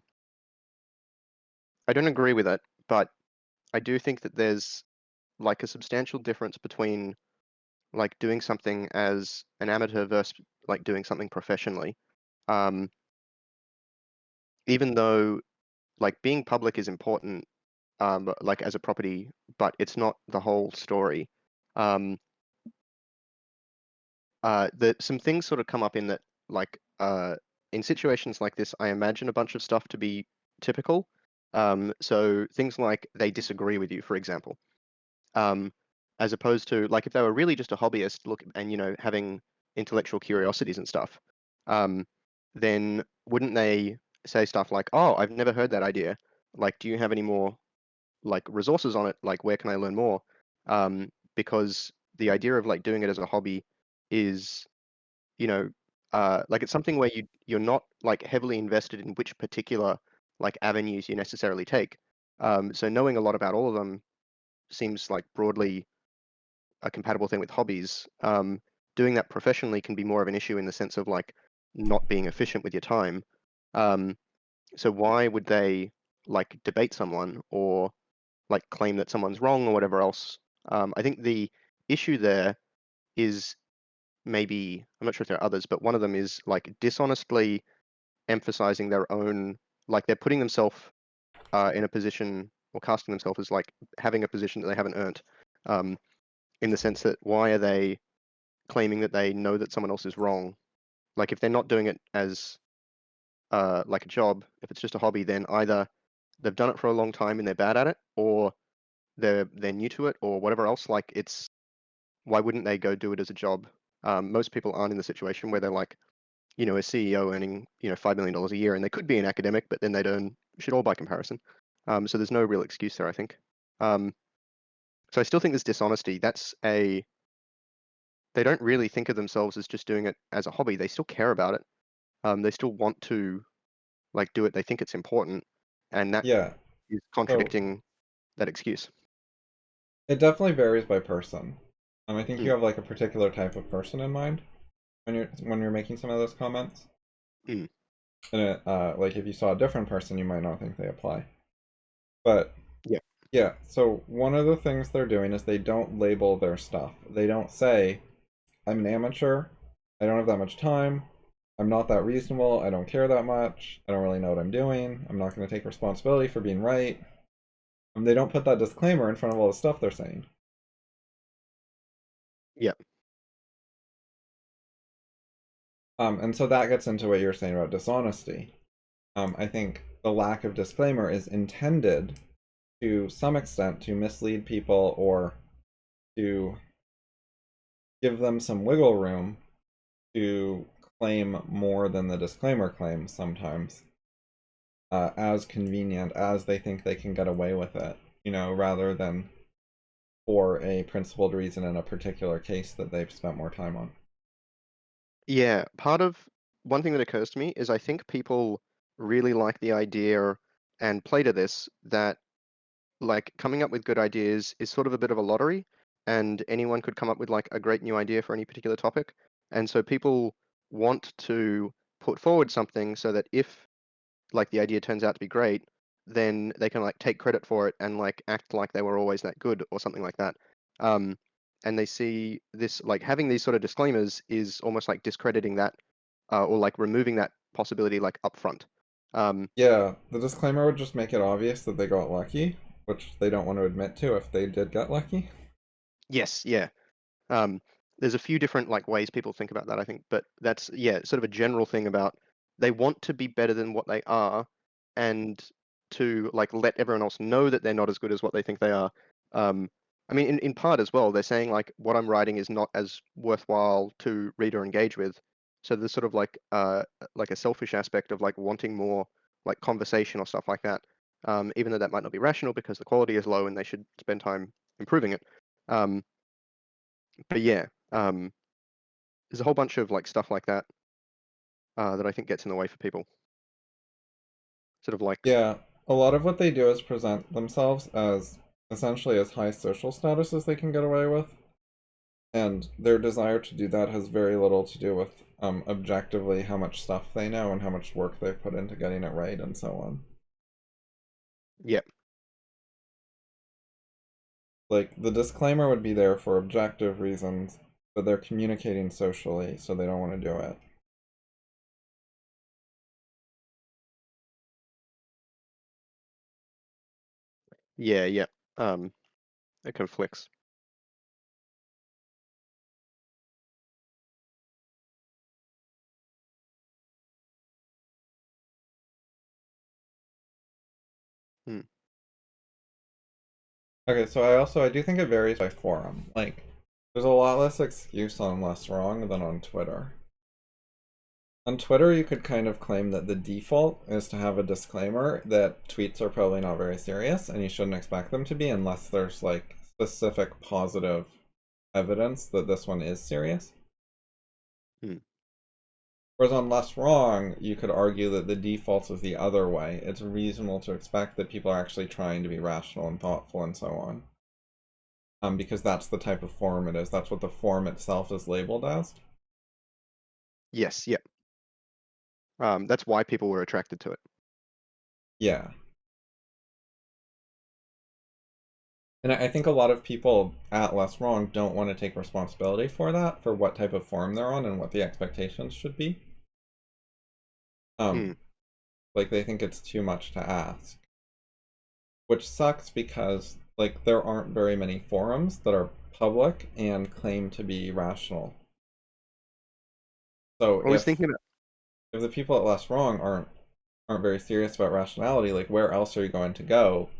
I don't agree with it, but I do think that there's like a substantial difference between like doing something as an amateur versus like doing something professionally. Um, even though like being public is important, like as a property, but it's not the whole story. Um, that some things sort of come up in that like in situations like this, I imagine a bunch of stuff to be typical. So things like they disagree with you, for example, um, as opposed to like if they were really just a hobbyist, look, and having intellectual curiosities and stuff, um, then wouldn't they say stuff like, "Oh, I've never heard that idea. Like, do you have any more like resources on it? Like, where can I learn more?" Because the idea of like doing it as a hobby is you know, like it's something where you're not like heavily invested in which particular like avenues you necessarily take. So knowing a lot about all of them seems like broadly a compatible thing with hobbies. Doing that professionally can be more of an issue in the sense of like not being efficient with your time. Um, so why would they like debate someone or like claim that someone's wrong or whatever else? I think the issue there is maybe I'm not sure if there are others, but one of them is like dishonestly emphasizing their own, like they're putting themselves in a position or casting themselves as like having a position that they haven't earned, um, in the sense that why are they claiming that they know that someone else is wrong? Like if they're not doing it as like a job, if it's just a hobby, then either they've done it for a long time and they're bad at it, or they're new to it, or whatever else. Like it's why wouldn't they go do it as a job? Most people aren't in the situation where they're like a CEO earning, $5 million a year, and they could be an academic, but then they'd earn shit all by comparison. So there's no real excuse there, I think. Um, so I still think there's dishonesty. They don't really think of themselves as just doing it as a hobby. They still care about it. They still want to like do it. They think it's important, and that Yeah. is So contradicting that excuse. it definitely varies by person. I think you Mm, have like a particular type of person in mind when you're making some of those comments. mm, And like if you saw a different person, you might not think they apply. But yeah, yeah, so one of the things they're doing is they don't label their stuff. They don't say, I'm an amateur, I don't have that much time, I'm not that reasonable, I don't care that much, I don't really know what I'm doing, I'm not going to take responsibility for being right. And they don't put that disclaimer in front of all the stuff they're saying. yeah, And so that gets into what you're saying about dishonesty. I think the lack of disclaimer is intended to some extent to mislead people or to give them some wiggle room to claim more than the disclaimer claims sometimes, as convenient as they think they can get away with it, rather than for a principled reason in a particular case that they've spent more time on. yeah. Part of one thing that occurs to me is I think people really like the idea and play to this that like coming up with good ideas is sort of a bit of a lottery, and anyone could come up with like a great new idea for any particular topic. And so people want to put forward something so that if like the idea turns out to be great, then they can like take credit for it and like act like they were always that good or something like that. Um, and they see this like having these sort of disclaimers is almost like discrediting that or like removing that possibility like upfront. Um, Yeah, the disclaimer would just make it obvious that they got lucky, which they don't want to admit to if they did get lucky. yes, yeah. Um, there's a few different like ways people think about that, I think, but that's yeah, sort of a general thing about they want to be better than what they are, and to like let everyone else know that they're not as good as what they think they are. Um, I mean, in part as well, they're saying like what I'm writing is not as worthwhile to read or engage with. So there's sort of like a selfish aspect of like wanting more like conversation or stuff like that. Even though that might not be rational because the quality is low and they should spend time improving it. Um, but yeah, there's a whole bunch of like stuff like that that I think gets in the way for people. Sort of like, Yeah, a lot of what they do is present themselves as essentially as high social status as they can get away with, and their desire to do that has very little to do with objectively how much stuff they know and how much work they've put into getting it right and so on. yeah, Like the disclaimer would be there for objective reasons, but they're communicating socially, so they don't want to do it. yeah, yeah. Um, it conflicts. Hmm. Okay, so I do think it varies by forum. Like, there's a lot less excuse on less wrong than on Twitter. On Twitter, you could kind of claim that the default is to have a disclaimer that tweets are probably not very serious and you shouldn't expect them to be unless there's like specific positive evidence that this one is serious. Hmm. Whereas on less wrong, you could argue that the default is the other way. It's reasonable to expect that people are actually trying to be rational and thoughtful and so on. Because that's the type of forum it is. That's what the forum itself is labeled as. Yes, yeah. That's why people were attracted to it. Yeah. And I think a lot of people at Less Wrong don't want to take responsibility for that, for what type of forum they're on and what the expectations should be. Hmm. Like they think it's too much to ask. Which sucks because like there aren't very many forums that are public and claim to be rational. So I was thinking about, if the people at Less Wrong aren't very serious about rationality, like where else are you going to go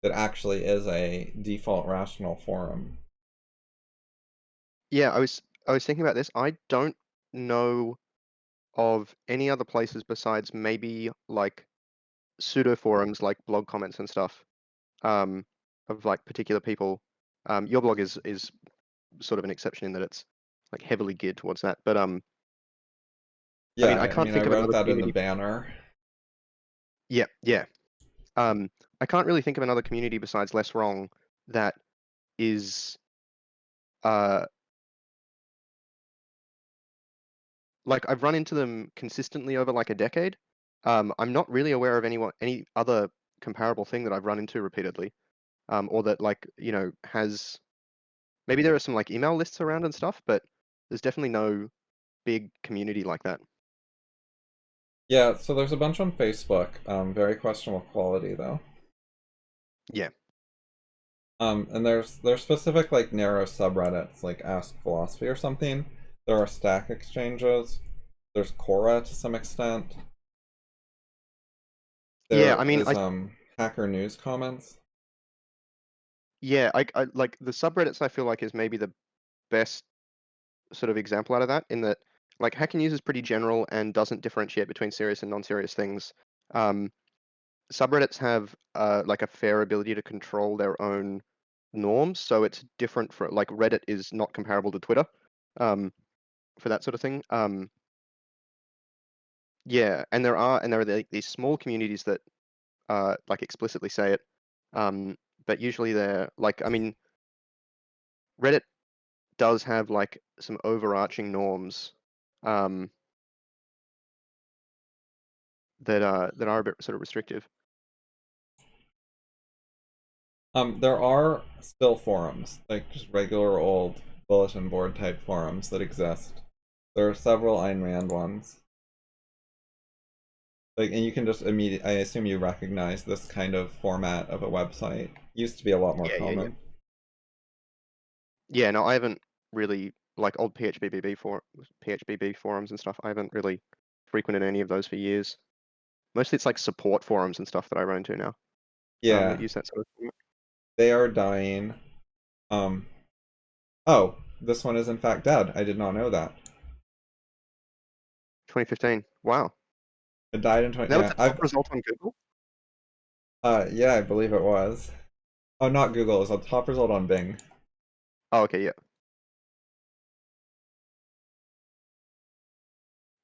that actually is a default rational forum? yeah, I was thinking about this. I don't know of any other places besides maybe like pseudo forums like blog comments and stuff, um, of like particular people. Your blog is sort of an exception in that it's like heavily geared towards that. But I Yeah, mean, I I can't mean, I think of wrote another that in the community. banner. Yeah, yeah. Um, I can't really think of another community besides Less Wrong that is uh like I've run into them consistently over like a decade. I'm not really aware of any other comparable thing that I've run into repeatedly, or that like has maybe there are some like email lists around and stuff, but there's definitely no big community like that. Yeah, so there's a bunch on Facebook, very questionable quality though. Yeah, And there's specific like narrow subreddits like Ask Philosophy or something. There are stack exchanges. There's Quora to some extent. yeah. There I mean, is Hacker News comments. I like the subreddits. I feel like is maybe the best sort of example out of that in that like Hacker News is pretty general and doesn't differentiate between serious and non-serious things. Um, Subreddits have like a fair ability to control their own norms, so it's different for like Reddit is not comparable to Twitter, um, for that sort of thing. Yeah, and there are these small communities that like explicitly say it, um, but usually they're like I mean Reddit does have like some overarching norms, um, that are a bit sort of restrictive. There are still forums, like just regular old bulletin board type forums that exist. There are several Ayn Rand ones. Like, and you can just immediately, I assume you recognize this kind of format of a website. Used to be a lot more Yeah. common. Yeah, no, I haven't really like old PHBB forums and stuff. I haven't really frequented any of those for years. Mostly it's like support forums and stuff that I run into now, that Yeah, use that sort of thing. they are dying. Um, oh, this one is in fact dead. I did not know that. 2015. Wow. It died in 20, That was yeah, the top result on Google? yeah, I believe it was. Oh, not Google, it was a top result on Bing. Oh, okay, yeah.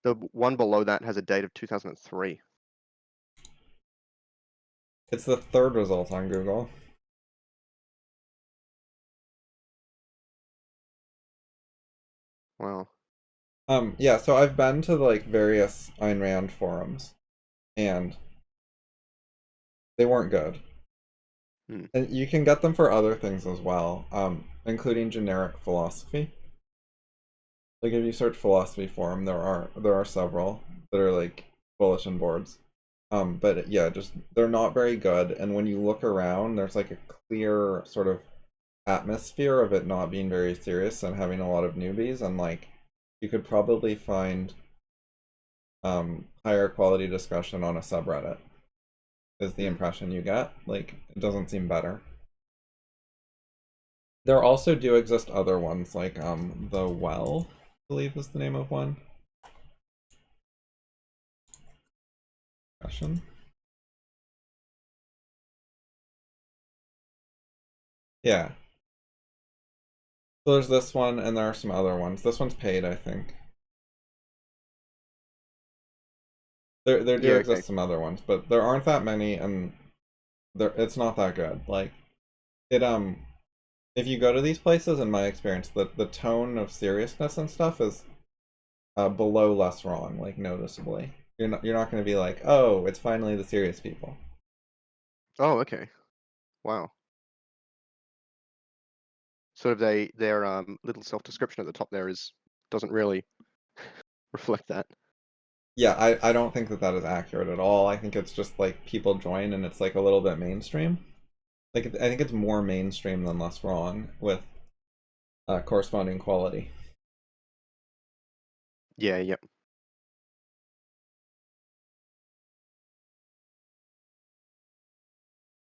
The one below that has a date of 2003. It's the third result on Google. Wow. Yeah, so I've been to like various Ayn Rand forums, and they weren't good. Hmm. And you can get them for other things as well, including generic philosophy. Like if you search philosophy forum, there are several that are like bulletin boards. But yeah, just they're not very good. And when you look around, there's like a clear sort of atmosphere of it not being very serious and having a lot of newbies. And like you could probably find higher quality discussion on a subreddit. is the Hmm. impression you get. Like, it doesn't seem better. There also do exist other ones, like the Well, I believe is the name of one. Question. Yeah. So there's this one, and there are some other ones. This one's paid, I think. There do Yeah. Okay. exist some other ones, but there aren't that many, and it's not that good. Like it if you go to these places, in my experience, the tone of seriousness and stuff is below less wrong, like noticeably. You're not going to be like, oh, it's finally the serious people. Oh, okay. Wow. Sort of their little self-description at the top there is doesn't really reflect that. Yeah, I don't think that that is accurate at all. I think it's just like people join and it's like a little bit mainstream. Like I think it's more mainstream than less wrong with corresponding quality. Yeah. Yep.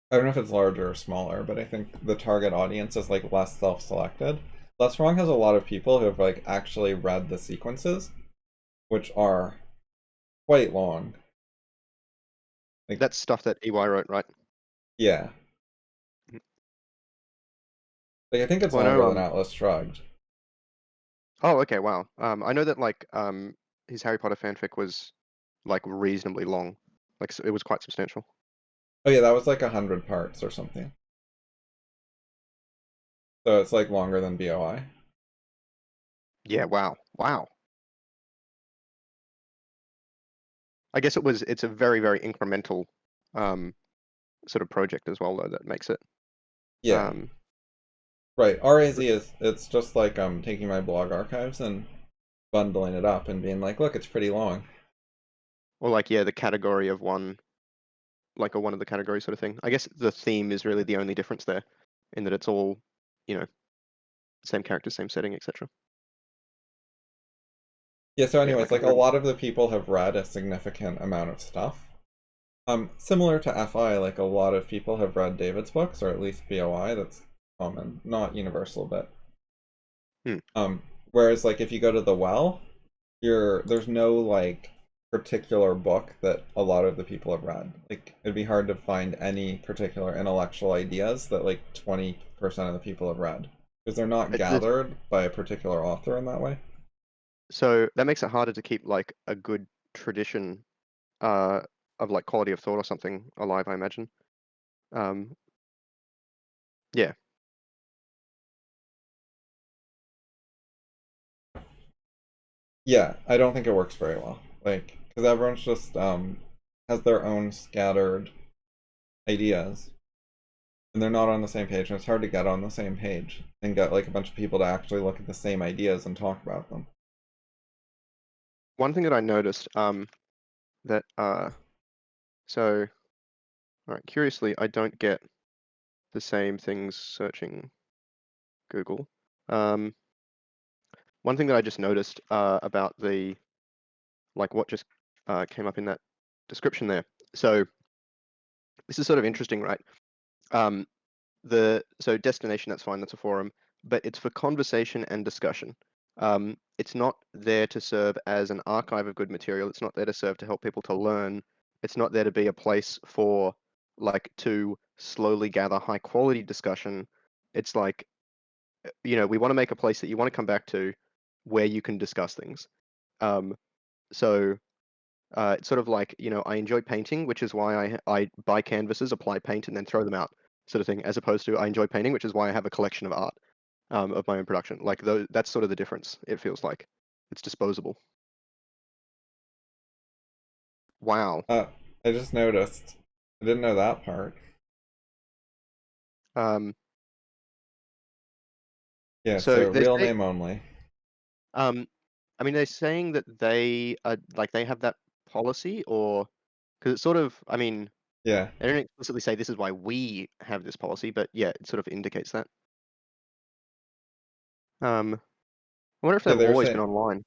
I don't know if it's larger or smaller, but I think the target audience is like less self-selected. Less wrong has a lot of people who have like actually read the sequences, which are quite long. Like, That's stuff that EY wrote, right? yeah. Mhm. Like I think it's Well, I know. longer than Atlas Shrugged. Oh, okay. Wow. I know that like his Harry Potter fanfic was like reasonably long. Like it was quite substantial. Oh yeah, that was like 100 parts or something. So it's like longer than BOI. Yeah. Wow. Wow. I guess it's a very, very incremental um, sort of project as well, though, that makes it. Yeah. Um, Right. RAZ is it's just like taking my blog archives and bundling it up and being like, look, it's pretty long. or like, yeah, the category of one, like a one of the categories sort of thing. I guess the theme is really the only difference there, in that it's all, you know, same character, same setting, etc. Yeah, so Yeah, anyways, like a like a very, lot of the people have read a significant amount of stuff. Similar to FI, like a lot of people have read David's books, or at least BOI, that's common, not universal, but hmm. whereas like if you go to the Well, there's no like particular book that a lot of the people have read. Like it'd be hard to find any particular intellectual ideas that like 20% of the people have read. Because they're not gathered by a particular author in that way. So that makes it harder to keep like a good tradition uh, of like quality of thought or something alive, I imagine. Um, yeah, Yeah, I don't think it works very well. Like, because everyone's just has their own scattered ideas, and they're not on the same page, and it's hard to get on the same page and get like a bunch of people to actually look at the same ideas and talk about them. one thing that I noticed that so all right, curiously, I don't get the same things searching Google. Um, one thing that I just noticed about the like what just came up in that description there. So this is sort of interesting, right? Um, the so destination, that's fine, that's a forum, but it's for conversation and discussion. It's not there to serve as an archive of good material. It's not there to serve to help people to learn. It's not there to be a place for like to slowly gather high quality discussion. It's like, we want to make a place that you want to come back to where you can discuss things. Um, so it's sort of like, I enjoy painting, which is why I buy canvases, apply paint, and then throw them out, sort of thing, as opposed to I enjoy painting, which is why I have a collection of art of my own production. Like that's sort of the difference. It feels like it's disposable. Wow. Uh, I just noticed. I didn't know that part. Um, Yeah, so so they real say, name only. um, I mean, they're saying that they like they have that policy, or because it's sort of, I mean, Yeah. they don't explicitly say this is why we have this policy, but yeah, it sort of indicates that. I wonder if Yeah, they've they were always been saying, online.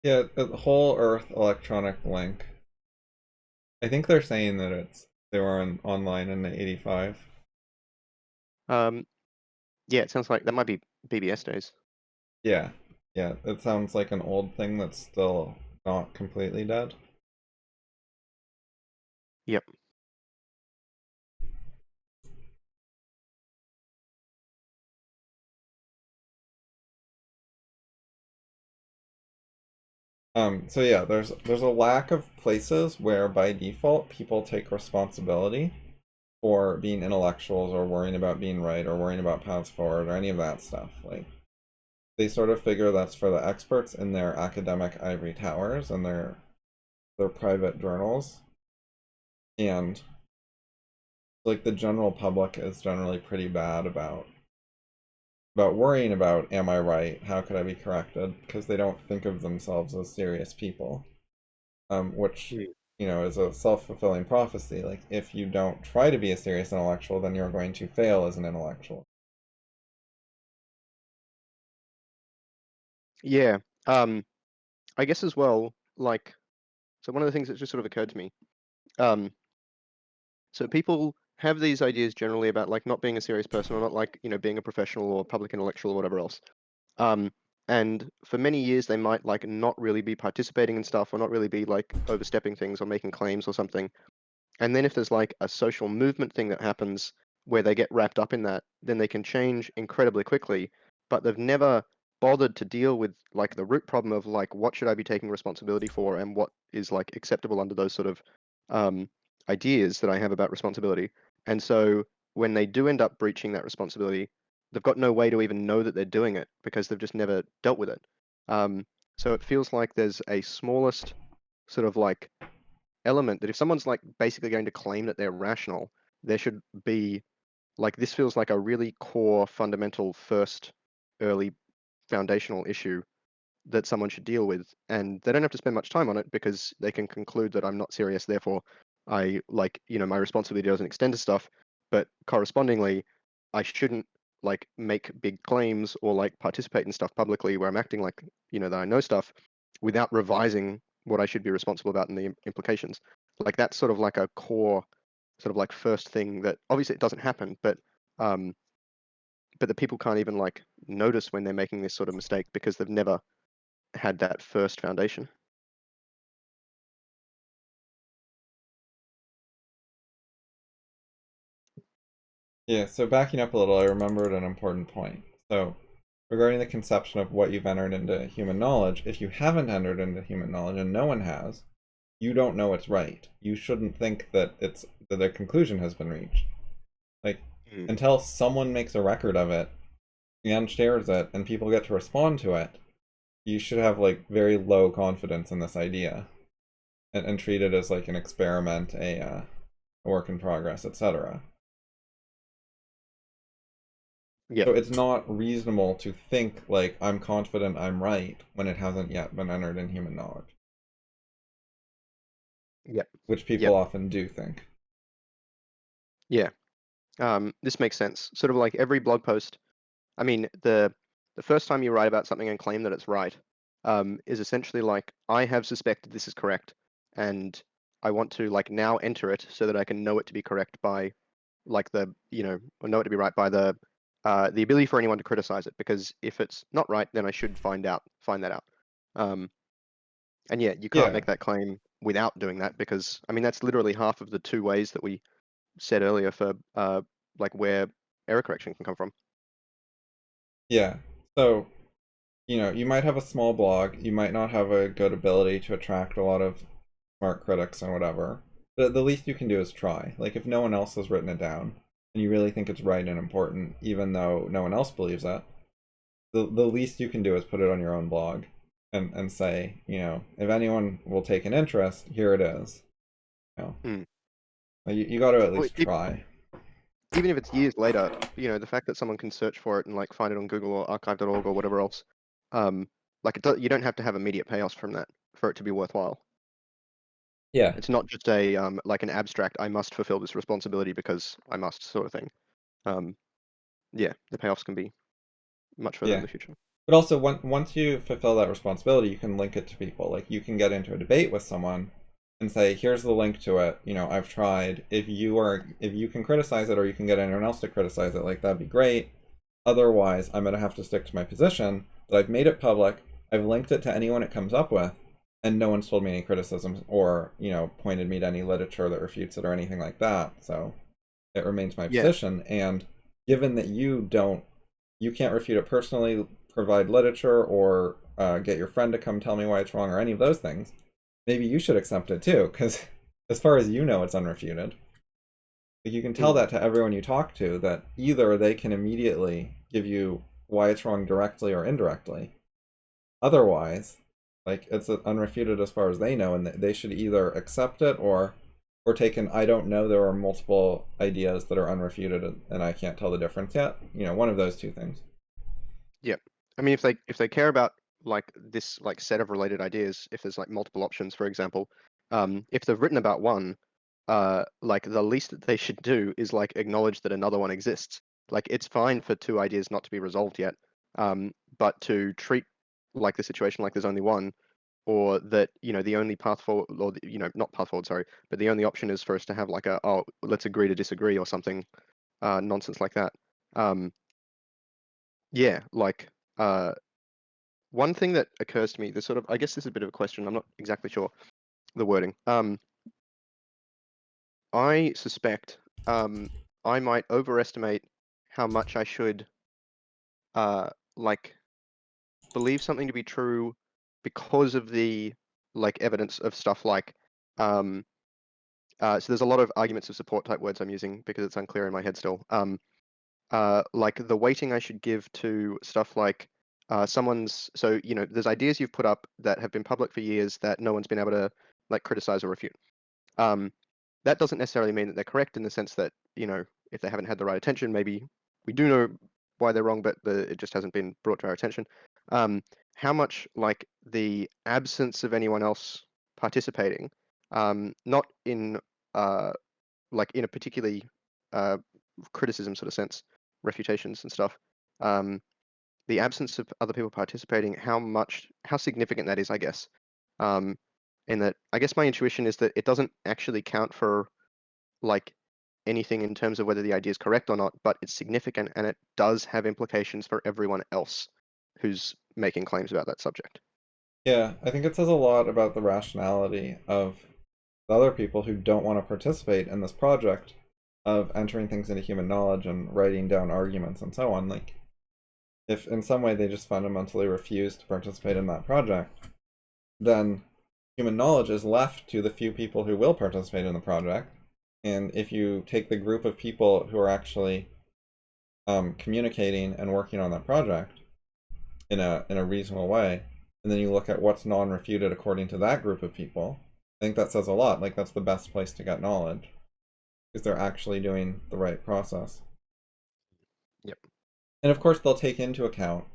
yeah, the whole Earth electronic link. I think they're saying that they were online in the 85. Um, yeah, it sounds like that might be BBS days. Yeah, yeah, it sounds like an old thing that's still not completely dead. Yep. So yeah, there's a lack of places where by default people take responsibility for being intellectuals or worrying about being right or worrying about paths forward or any of that stuff. Like they sort of figure that's for the experts in their academic ivory towers and their private journals, and like the general public is generally pretty bad about worrying about am I right? How could I be corrected? Because they don't think of themselves as serious people, which Mm. is a self-fulfilling prophecy. Like if you don't try to be a serious intellectual, then you're going to fail as an intellectual. Yeah. I guess as well, like, so one of the things that just sort of occurred to me, um, so people have these ideas generally about like not being a serious person or not like, being a professional or public intellectual or whatever else. Um, and for many years they might like not really be participating in stuff or not really be like overstepping things or making claims or something. And then if there's like a social movement thing that happens where they get wrapped up in that, then they can change incredibly quickly, but they've never bothered to deal with like the root problem of like what should I be taking responsibility for and what is like acceptable under those sort of um, ideas that I have about responsibility. And so when they do end up breaching that responsibility, they've got no way to even know that they're doing it because they've just never dealt with it. Um, so it feels like there's a smallest sort of like element that if someone's like basically going to claim that they're rational, there should be like this feels like a really core, fundamental, first, early, foundational issue that someone should deal with. And they don't have to spend much time on it because they can conclude that I'm not serious, therefore I like, my responsibility doesn't extend to stuff. But correspondingly, I shouldn't like make big claims or like participate in stuff publicly where I'm acting like, that I know stuff without revising what I should be responsible about and the implications. Like that's sort of like a core, sort of like first thing that obviously it doesn't happen, um, but the people can't even like notice when they're making this sort of mistake because they've never had that first foundation. Yeah, so backing up a little, I remembered an important point. So, regarding the conception of what you've entered into human knowledge, if you haven't entered into human knowledge and no one has, you don't know it's right. You shouldn't think that a conclusion has been reached. Like Mm. until someone makes a record of it and shares it and people get to respond to it, you should have like very low confidence in this idea and treat it as like an experiment, a work in progress, etc. Yep. So it's not reasonable to think like I'm confident I'm right when it hasn't yet been entered in human knowledge, Yep. which people Yep. often do think. Yeah. This makes sense. Sort of like every blog post. I mean, the first time you write about something and claim that it's right, is essentially like I have suspected this is correct, and I want to like now enter it so that I can know it to be correct by like or know it to be right by the ability for anyone to criticize it. Because if it's not right, then I should find that out. Um, and yeah, you can't Yeah, make that claim without doing that because I mean that's literally half of the two ways that we said earlier for like where error correction can come from. yeah. So you might have a small blog, you might not have a good ability to attract a lot of smart critics and whatever, but the least you can do is try. Like, if no one else has written it down, and you really think it's right and important, even though no one else believes it, the least you can do is put it on your own blog and say, if anyone will take an interest, here it is. You know, Mm. you got to at Well, least try. even if it's years later, the fact that someone can search for it and like find it on Google or archive.org or whatever else, um, like you don't have to have immediate payoffs from that for it to be worthwhile. Yeah, It's not just a like an abstract I must fulfill this responsibility because I must sort of thing. Um, yeah, the payoffs can be much further in yeah. the future. But also, once you fulfill that responsibility, you can link it to people. Like, you can get into a debate with someone and say, here's the link to it. I've tried. If you can criticize it or you can get anyone else to criticize it, like that'd be great. Otherwise, I'm going to have to stick to my position that I've made it public. I've linked it to anyone it comes up with, and no one's told me any criticisms or, pointed me to any literature that refutes it or anything like that. So it remains my Yeah. position. And given that you can't refute it personally, provide literature, or get your friend to come tell me why it's wrong or any of those things, maybe you should accept it too, because as far as you know, it's unrefuted. Like, you can tell Mm. that to everyone you talk to, that either they can immediately give you why it's wrong directly or indirectly. Otherwise, like, it's unrefuted as far as they know, and they should either accept it or take an I don't know, there are multiple ideas that are unrefuted and I can't tell the difference yet. One of those two things. Yeah. I mean, if they care about like this like set of related ideas, if there's like multiple options, for example, if they've written about one, like the least that they should do is like acknowledge that another one exists. Like it's fine for two ideas not to be resolved yet, but to treat like the situation like there's only one, or that the only path forward, or not path forward, sorry, but the only option is for us to have like a, oh, let's agree to disagree or something, nonsense like that. Yeah, like one thing that occurs to me, this sort of, I guess this is a bit of a question. I'm not exactly sure the wording. I suspect I might overestimate how much I should like believe something to be true because of the like evidence of stuff like so there's a lot of arguments of support type words I'm using because it's unclear in my head still. Like the weighting I should give to stuff like so there's ideas you've put up that have been public for years that no one's been able to like criticize or refute. Um, that doesn't necessarily mean that they're correct in the sense that if they haven't had the right attention, maybe we do know why they're wrong, but it just hasn't been brought to our attention. Um, how much like the absence of anyone else participating, not in like in a particularly uh, criticism sort of sense, refutations and stuff. Um, the absence of other people participating, how significant that is, I guess. Um, and that I guess my intuition is that it doesn't actually count for like anything in terms of whether the idea is correct or not, but it's significant and it does have implications for everyone else who's making claims about that subject. Yeah, I think it says a lot about the rationality of the other people who don't want to participate in this project of entering things into human knowledge and writing down arguments and so on. Like, if in some way they just fundamentally refuse to participate in that project, then human knowledge is left to the few people who will participate in the project. And if you take the group of people who are actually communicating and working on that project in a reasonable way, and then you look at what's non-refuted according to that group of people, I think that says a lot. Like, that's the best place to get knowledge, because they're actually doing the right process. Yep. And of course, they'll take into account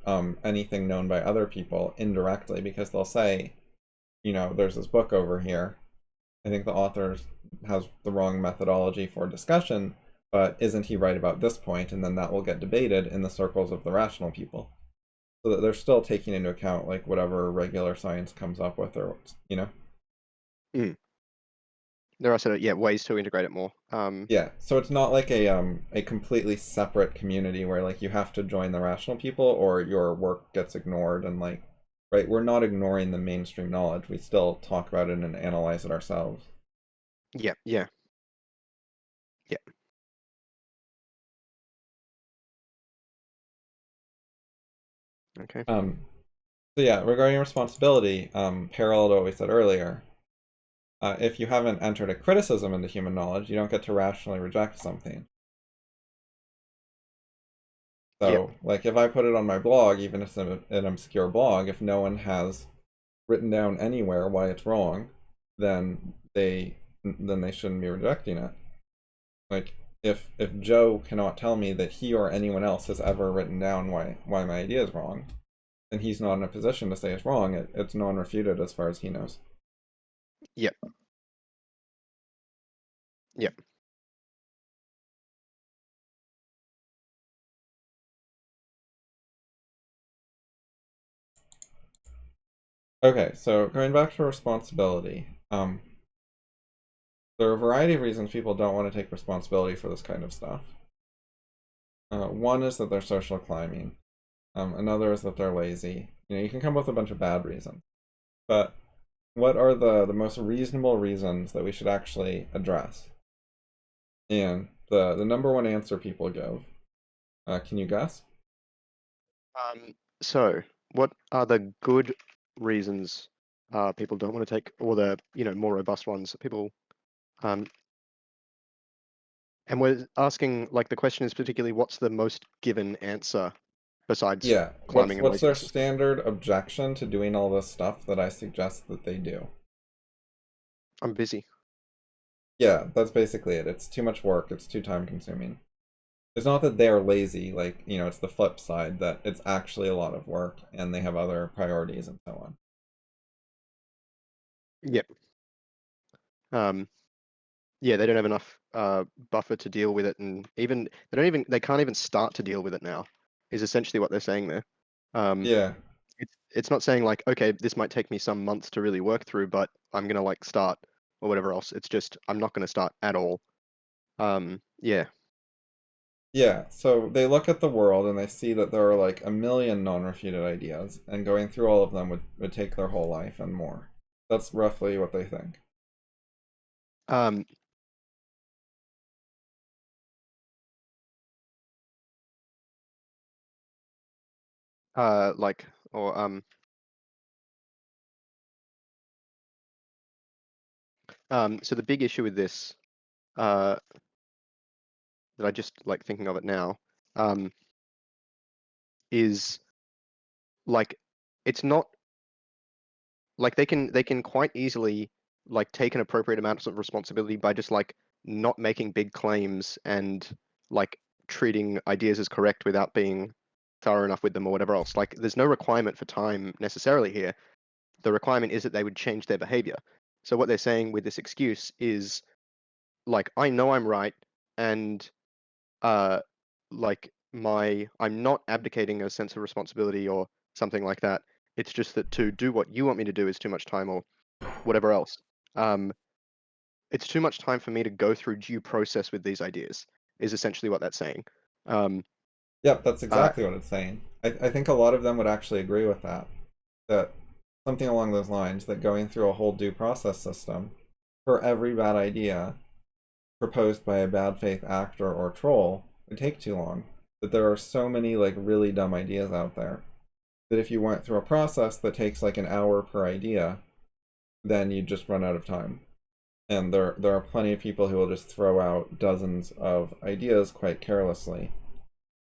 anything known by other people indirectly, because they'll say, there's this book over here. I think the author has the wrong methodology for discussion, but isn't he right about this point? And then that will get debated in the circles of the rational people. So that they're still taking into account like whatever regular science comes up with, or Mm. There are sort of ways to integrate it more. Yeah. So it's not like a completely separate community where like you have to join the rational people or your work gets ignored, and like, right, we're not ignoring the mainstream knowledge. We still talk about it and analyze it ourselves. Yeah, yeah, yeah. Okay. So yeah, regarding responsibility, parallel to what we said earlier, if you haven't entered a criticism into human knowledge, you don't get to rationally reject something. Yep. So, like, if I put it on my blog, even if it's an obscure blog, if no one has written down anywhere why it's wrong, then they shouldn't be rejecting it. Like, if Joe cannot tell me that he or anyone else has ever written down why my idea is wrong, then he's not in a position to say it's wrong. It's non-refuted as far as he knows. Yep. Yep. Okay, so going back to responsibility, There are a variety of reasons people don't want to take responsibility for this kind of stuff. One is that they're social climbing. Another is that they're lazy. You can come up with a bunch of bad reasons. But what are the most reasonable reasons that we should actually address? And the number one answer people give, can you guess? So, what are the good reasons people don't want to take, or the more robust ones that people um, and we're asking, like, the question is particularly what's the most given answer besides Yeah, climbing and what's their laziness and stuff? standard objection to doing all this stuff that I suggest that they do? I'm busy. Yeah, that's basically it. It's too much work, it's too time consuming. It's not that they're lazy, like, it's the flip side that it's actually a lot of work and they have other priorities and so on. Yep. Um, yeah, they don't have enough buffer to deal with it, and even they can't even start to deal with it now, is essentially what they're saying there. Um, Yeah. it's not saying like, okay, this might take me some months to really work through, but I'm gonna like start or whatever else. It's just I'm not gonna start at all. Yeah. Yeah, so they look at the world and they see that there are like a million non-refuted ideas, and going through all of them would take their whole life and more. That's roughly what they think. Um, like or so the big issue with this, uh, that I just like thinking of it now, um, is like it's not like they can quite easily like take an appropriate amount of responsibility by just like not making big claims and like treating ideas as correct without being thorough enough with them or whatever else. Like there's no requirement for time necessarily here. The requirement is that they would change their behavior. So what they're saying with this excuse is like I know I'm right and uh like I'm not abdicating a sense of responsibility or something like that. It's just that to do what you want me to do is too much time or whatever else. Um, it's too much time for me to go through due process with these ideas, is essentially what that's saying. Um, Yep, that's uh, exactly what it's saying. I think a lot of them would actually agree with that. That something along those lines, that going through a whole due process system for every bad idea proposed by a bad faith actor or troll would take too long. That there are so many like really dumb ideas out there that if you went through a process that takes like an hour per idea, then you'd just run out of time. And there are plenty of people who will just throw out dozens of ideas quite carelessly.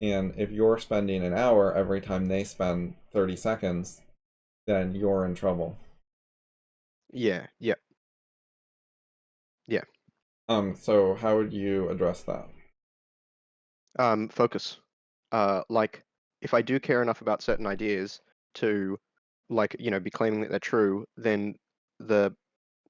And if you're spending an hour every time they spend 30 seconds, then you're in trouble. yeah, yeah, yeah. So how would you address that? Focus. Like if I do care enough about certain ideas to like, be claiming that they're true, then the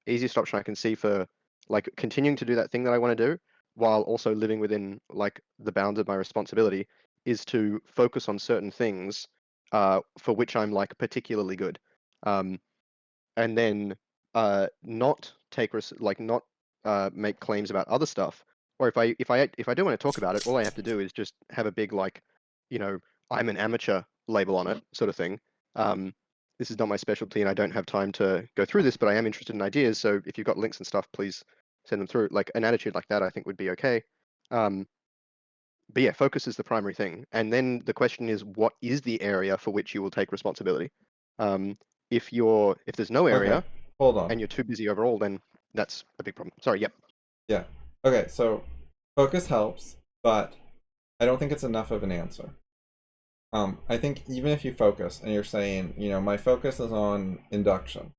easiest option I can see for like continuing to do that thing that I want to do while also living within like the bounds of my responsibility is to focus on certain things for which I'm like particularly good. Um, and then not like not make claims about other stuff. Or if I do want to talk about it, all I have to do is just have a big like, you know, I'm an amateur label on it, sort of thing. Um, this is not my specialty, and I don't have time to go through this, but I am interested in ideas. So if you've got links and stuff, please send them through. Like an attitude like that, I think would be okay. Um, but yeah, focus is the primary thing, and then the question is, what is the area for which you will take responsibility? If there's no Okay, area hold on. and you're too busy overall, then that's a big problem. Sorry, yep. Yeah. Okay, so focus helps, but I don't think it's enough of an answer. I think even if you focus and you're saying, my focus is on induction,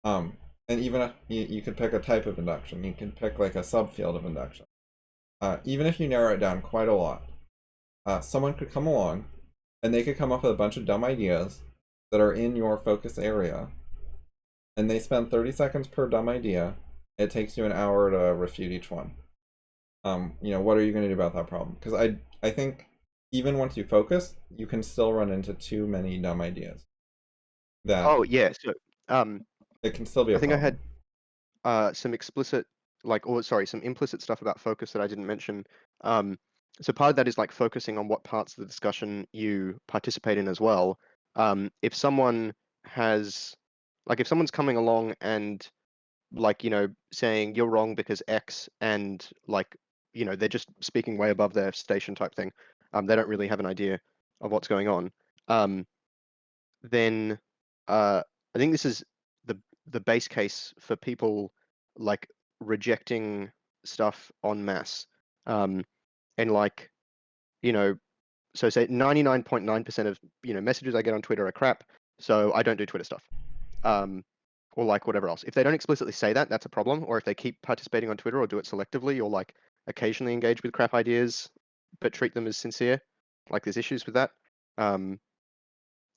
um, and even if you could pick a type of induction, you can pick like a subfield of induction. Even if you narrow it down quite a lot, someone could come along and they could come up with a bunch of dumb ideas that are in your focus area, and they spend 30 seconds per dumb idea. It takes you an hour to refute each one. What are you going to do about that problem? Because I think even once you focus, you can still run into too many dumb ideas. That Oh yeah. So um, it can still be I a think I had problem. some explicit some implicit stuff about focus that I didn't mention. Um, so part of that is like focusing on what parts of the discussion you participate in as well. If someone has, like, if someone's coming along and like, saying you're wrong because X, and like, they're just speaking way above their station type thing. They don't really have an idea of what's going on. Um, then I think this is the base case for people like rejecting stuff en masse. And like, you know, so say 99.9% of messages I get on Twitter are crap, so I don't do Twitter stuff. Or like whatever else. If they don't explicitly say that, that's a problem. Or if they keep participating on Twitter or do it selectively, or like occasionally engage with crap ideas but treat them as sincere, like there's issues with that.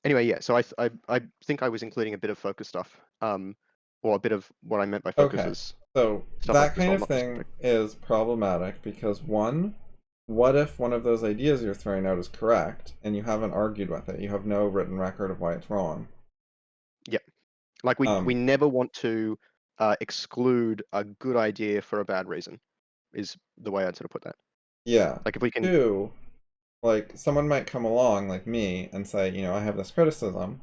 Anyway, yeah. So I think I was including a bit of focus stuff, or a bit of what I meant by focus Okay, is so stuff like that this, kind well, of not this thing topic. is problematic because one, what if one of those ideas you're throwing out is correct and you haven't argued with it? You have no written record of why it's wrong. Yeah, like we Um, never want to exclude a good idea for a bad reason, is the way I'd sort of put that. yeah. Like if we can, Two, like someone might come along like me and say, I have this criticism,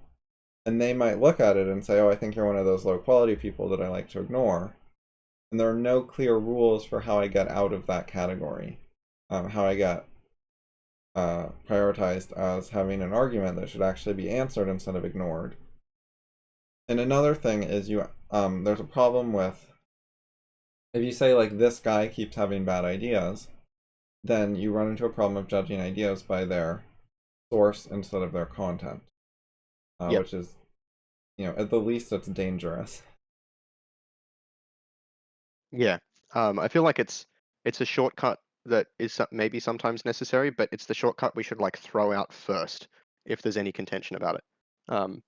and they might look at it and say, oh, I think you're one of those low quality people that I like to ignore. And there are no clear rules for how I get out of that category, how I get prioritized as having an argument that should actually be answered instead of ignored. And another thing is there's a problem with if you say like this guy keeps having bad ideas, then you run into a problem of judging ideas by their source instead of their content, yeah, which is at the least it's dangerous. yeah. I feel like it's a shortcut that is maybe sometimes necessary, but it's the shortcut we should like throw out first if there's any contention about it. Um,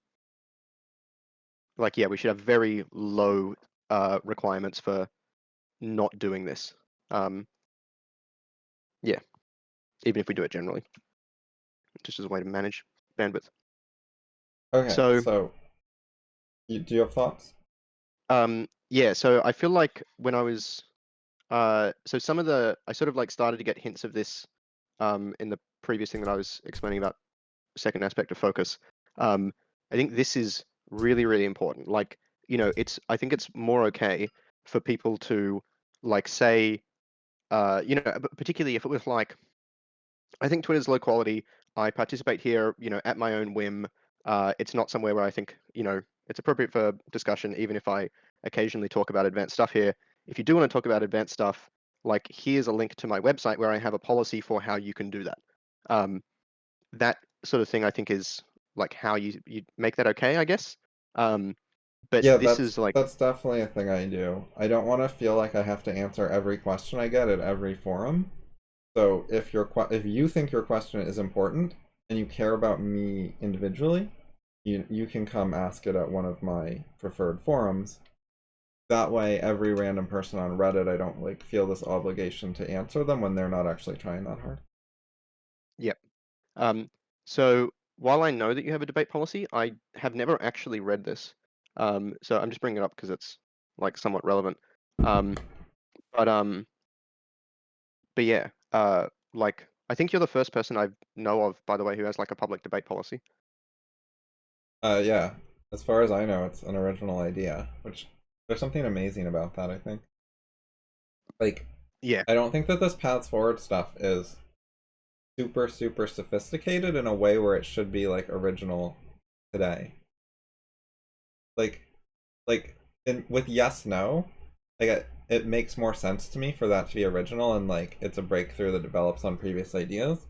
like yeah, we should have very low requirements for not doing this. Um, yeah, even if we do it generally, just as a way to manage bandwidth. Okay, So so do you have thoughts? yeah, so I feel like when I was so some of the I sort of like started to get hints of this in the previous thing that I was explaining about second aspect of focus. I think this is really, really important. Like, I think it's more okay for people to like say, particularly if it was like, I think Twitter's low quality. I participate here, at my own whim. It's not somewhere where I think, it's appropriate for discussion, even if I occasionally talk about advanced stuff here. If you do want to talk about advanced stuff, like here's a link to my website where I have a policy for how you can do that. Um, that sort of thing, I think, is like how you make that okay, I guess. Um, but Yeah, this that's is like, that's definitely a thing I do. I don't want to feel like I have to answer every question I get at every forum. So if you think your question is important and you care about me individually, you can come ask it at one of my preferred forums. That way, every random person on Reddit, I don't like feel this obligation to answer them when they're not actually trying that hard. yeah. Um, so while I know that you have a debate policy, I have never actually read this. So I'm just bringing it up because it's like somewhat relevant. Um, but um, but yeah, like I think you're the first person I know of, by the way, who has like a public debate policy. Yeah. As far as I know, it's an original idea, which there's something amazing about that, I think. Like, Yeah. I don't think that this paths forward stuff is super, super sophisticated in a way where it should be like original today. Like, with yes, no, like it makes more sense to me for that to be original and like it's a breakthrough that develops on previous ideas.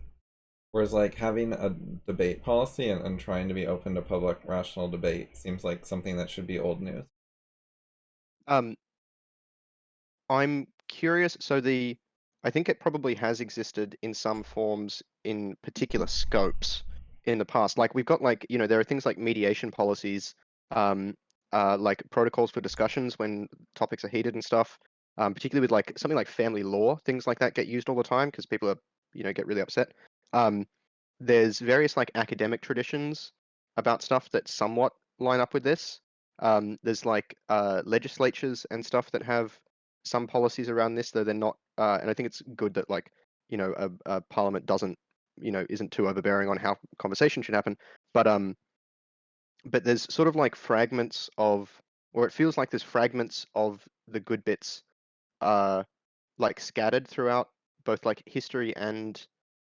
Whereas like having a debate policy and trying to be open to public rational debate seems like something that should be old news. Um, I'm curious. So I think it probably has existed in some forms in particular scopes in the past. Like we've got like, there are things like mediation policies, um, like protocols for discussions when topics are heated and stuff. Particularly with like something like family law, things like that get used all the time because people are, get really upset. Um, there's various like academic traditions about stuff that somewhat line up with this. There's like legislatures and stuff that have some policies around this, though they're not. And I think it's good that like a parliament doesn't isn't too overbearing on how conversation should happen. But there's sort of like fragments of, or it feels like there's fragments of the good bits like scattered throughout both like history and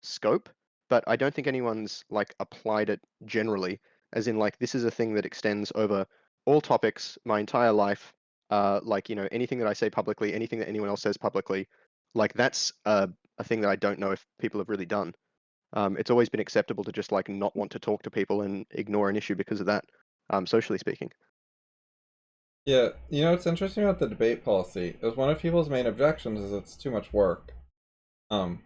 scope, but I don't think anyone's like applied it generally, as in like this is a thing that extends over all topics my entire life. Like anything that I say publicly, anything that anyone else says publicly, like that's a thing that I don't know if people have really done. It's always been acceptable to just like not want to talk to people and ignore an issue because of that, socially speaking. Yeah, what's interesting about the debate policy is one of people's main objections is it's too much work. Um,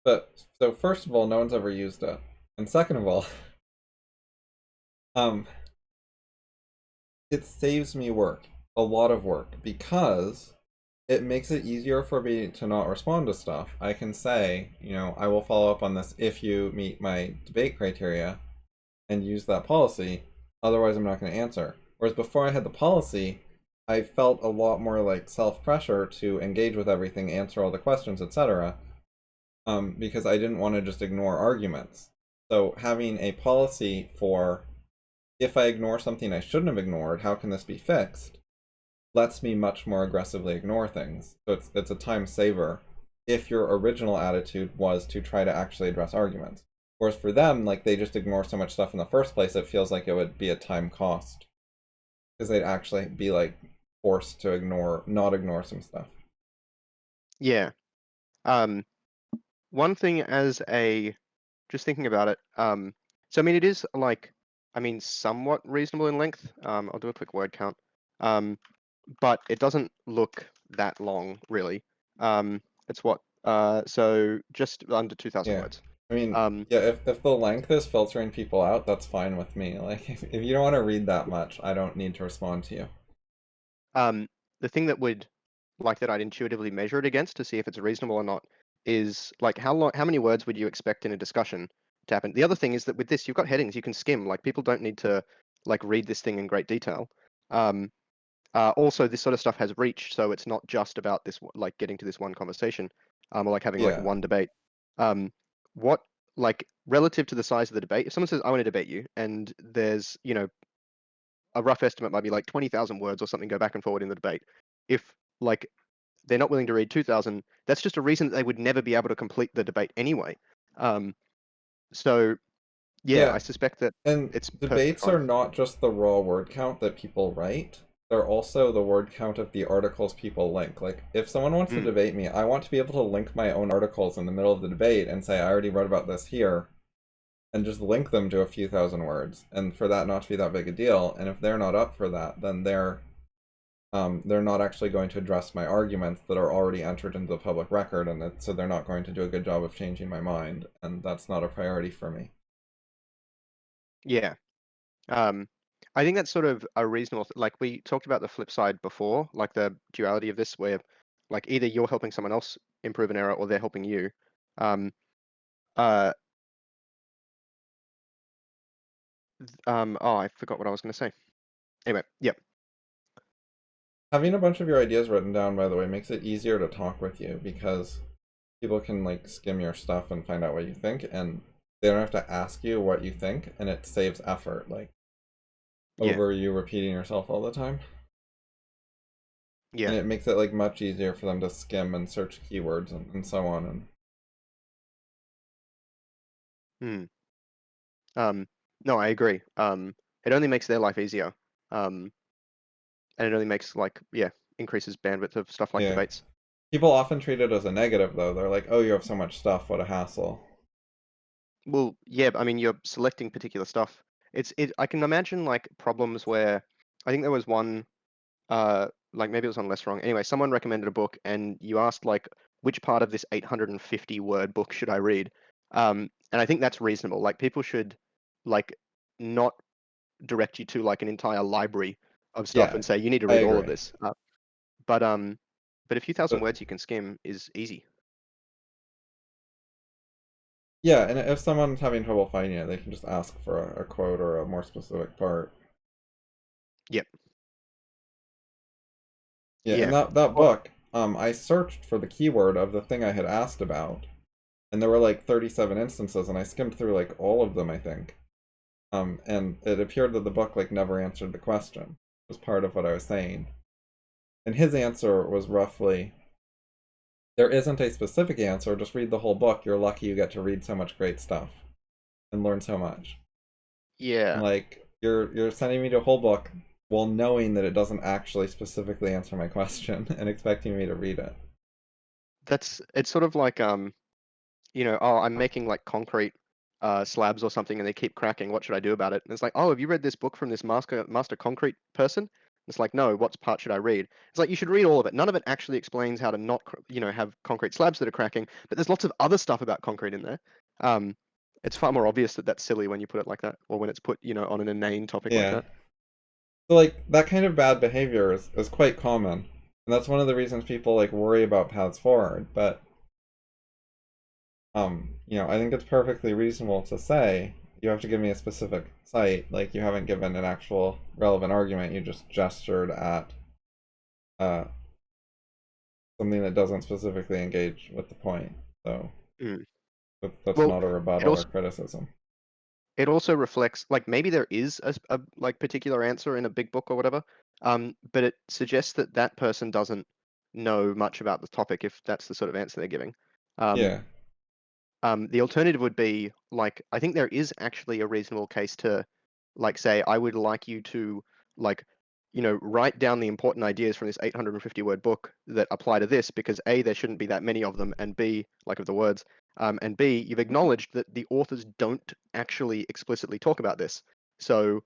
but so first of all, no one's ever used it, and second of all, um, it saves me work, a lot of work, because it makes it easier for me to not respond to stuff. I can say, I will follow up on this if you meet my debate criteria and use that policy. Otherwise, I'm not going to answer. Whereas before I had the policy, I felt a lot more like self-pressure to engage with everything, answer all the questions, etc. Because I didn't want to just ignore arguments. So having a policy for if I ignore something I shouldn't have ignored, how can this be fixed? Lets me much more aggressively ignore things. So it's a time saver if your original attitude was to try to actually address arguments. Whereas for them, like they just ignore so much stuff in the first place, it feels like it would be a time cost. Because they'd actually be like forced to not ignore some stuff. Yeah. One thing as a just thinking about it, so I mean it is like somewhat reasonable in length. I'll do a quick word count. But it doesn't look that long really. It's what so just under 2,000 Yeah. words. I mean, Um, yeah, if the length is filtering people out, that's fine with me. Like, if you don't want to read that much, I don't need to respond to you. um, the thing that would like that I'd intuitively measure it against to see if it's reasonable or not is like how many words would you expect in a discussion to happen? The other thing is that with this, you've got headings you can skim. Like people don't need to like read this thing in great detail. Um, Also, this sort of stuff has reach, so it's not just about this like getting to this one conversation, or like having like Yeah. one debate. Um, what like relative to the size of the debate, if someone says I want to debate you, and there's a rough estimate might be like 20,000 words or something go back and forward in the debate. If like they're not willing to read 2,000, that's just a reason that they would never be able to complete the debate anyway. Um, so yeah, Yeah. I suspect that And it's perfectly debates fine. are not just the raw word count that people write. They're also the word count of the articles people link. Like, if someone wants to Mm, debate me, I want to be able to link my own articles in the middle of the debate and say, I already wrote about this here, and just link them to a few thousand words, and for that not to be that big a deal. And if they're not up for that, then they're not actually going to address my arguments that are already entered into the public record, and so they're not going to do a good job of changing my mind, and that's not a priority for me. yeah. Um, I think that's sort of a reasonable, like we talked about the flip side before, like the duality of this, where like either you're helping someone else improve an error or they're helping you. Um, uh, oh, I forgot what I was going to say. Anyway, yep, Having a bunch of your ideas written down, by the way, makes it easier to talk with you because people can like skim your stuff and find out what you think, and they don't have to ask you what you think, and it saves effort, like yeah, over you repeating yourself all the time. yeah. And it makes it like much easier for them to skim and search keywords and so on. And Hmm. No, I agree. It only makes their life easier. And it only makes like, yeah, increases bandwidth of stuff like yeah, debates. people often treat it as a negative though. They're like, "Oh, you have so much stuff. What a hassle." Well, yeah, I mean, you're selecting particular stuff. I can imagine like problems where I think there was one like maybe it was on Less Wrong. Anyway, someone recommended a book and you asked like which part of this 850 word book should I read? And I think that's reasonable. Like people should like not direct you to like an entire library of stuff Yeah, and say you need to I read all of agree. this. But a few thousand But words you can skim is easy. yeah, and if someone's having trouble finding it, they can just ask for a quote or a more specific part. Yep. Yeah, and Yeah. that Well, book, I searched for the keyword of the thing I had asked about, and there were like 37 instances, and I skimmed through like all of them, I think. And it appeared that the book like never answered the question. Was part of what I was saying. And his answer was roughly, there isn't a specific answer, just read the whole book. You're lucky you get to read so much great stuff and learn so much. And yeah. like you're sending me to a whole book while knowing that it doesn't actually specifically answer my question and expecting me to read it. It's sort of like oh, I'm making like concrete slabs or something and they keep cracking. What should I do about it? And it's like, oh, have you read this book from this master concrete person? It's like, no, what part should I read? It's like you should read all of it. None of it actually explains how to not, have concrete slabs that are cracking, but there's lots of other stuff about concrete in there. Um, it's far more obvious that that's silly when you put it like that, or when it's put, on an inane topic like Yeah. that. So like that kind of bad behavior is quite common. And that's one of the reasons people like worry about paths forward. But I think it's perfectly reasonable to say you have to give me a specific cite, like you haven't given an actual relevant argument, you just gestured at uh something that doesn't specifically engage with the point. So Mm. that's Well, not a it rebuttal or also criticism. it also reflects like maybe there is a like particular answer in a big book or whatever, but it suggests that that person doesn't know much about the topic if that's the sort of answer they're giving. Um, Yeah, the alternative would be like I think there is actually a reasonable case to like say I would like you to like write down the important ideas from this 850 word book that apply to this because A, there shouldn't be that many of them, and B, like of the words, and B, you've acknowledged that the authors don't actually explicitly talk about this. So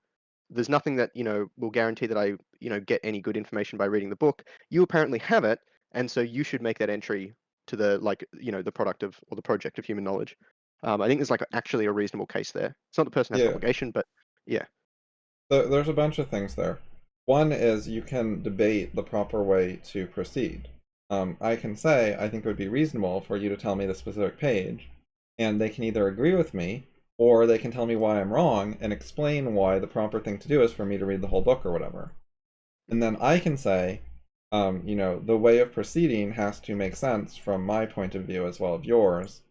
there's nothing that will guarantee that I get any good information by reading the book. You apparently have it, and so you should make that entry to the like the product of or the project of human knowledge. I think there's like actually a reasonable case there. It's not the person has an yeah. obligation, but yeah. There's a bunch of things there. One is you can debate the proper way to proceed. I can say, I think it would be reasonable for you to tell me the specific page, and they can either agree with me, or they can tell me why I'm wrong and explain why the proper thing to do is for me to read the whole book or whatever. And then I can say, the way of proceeding has to make sense from my point of view as well as yours.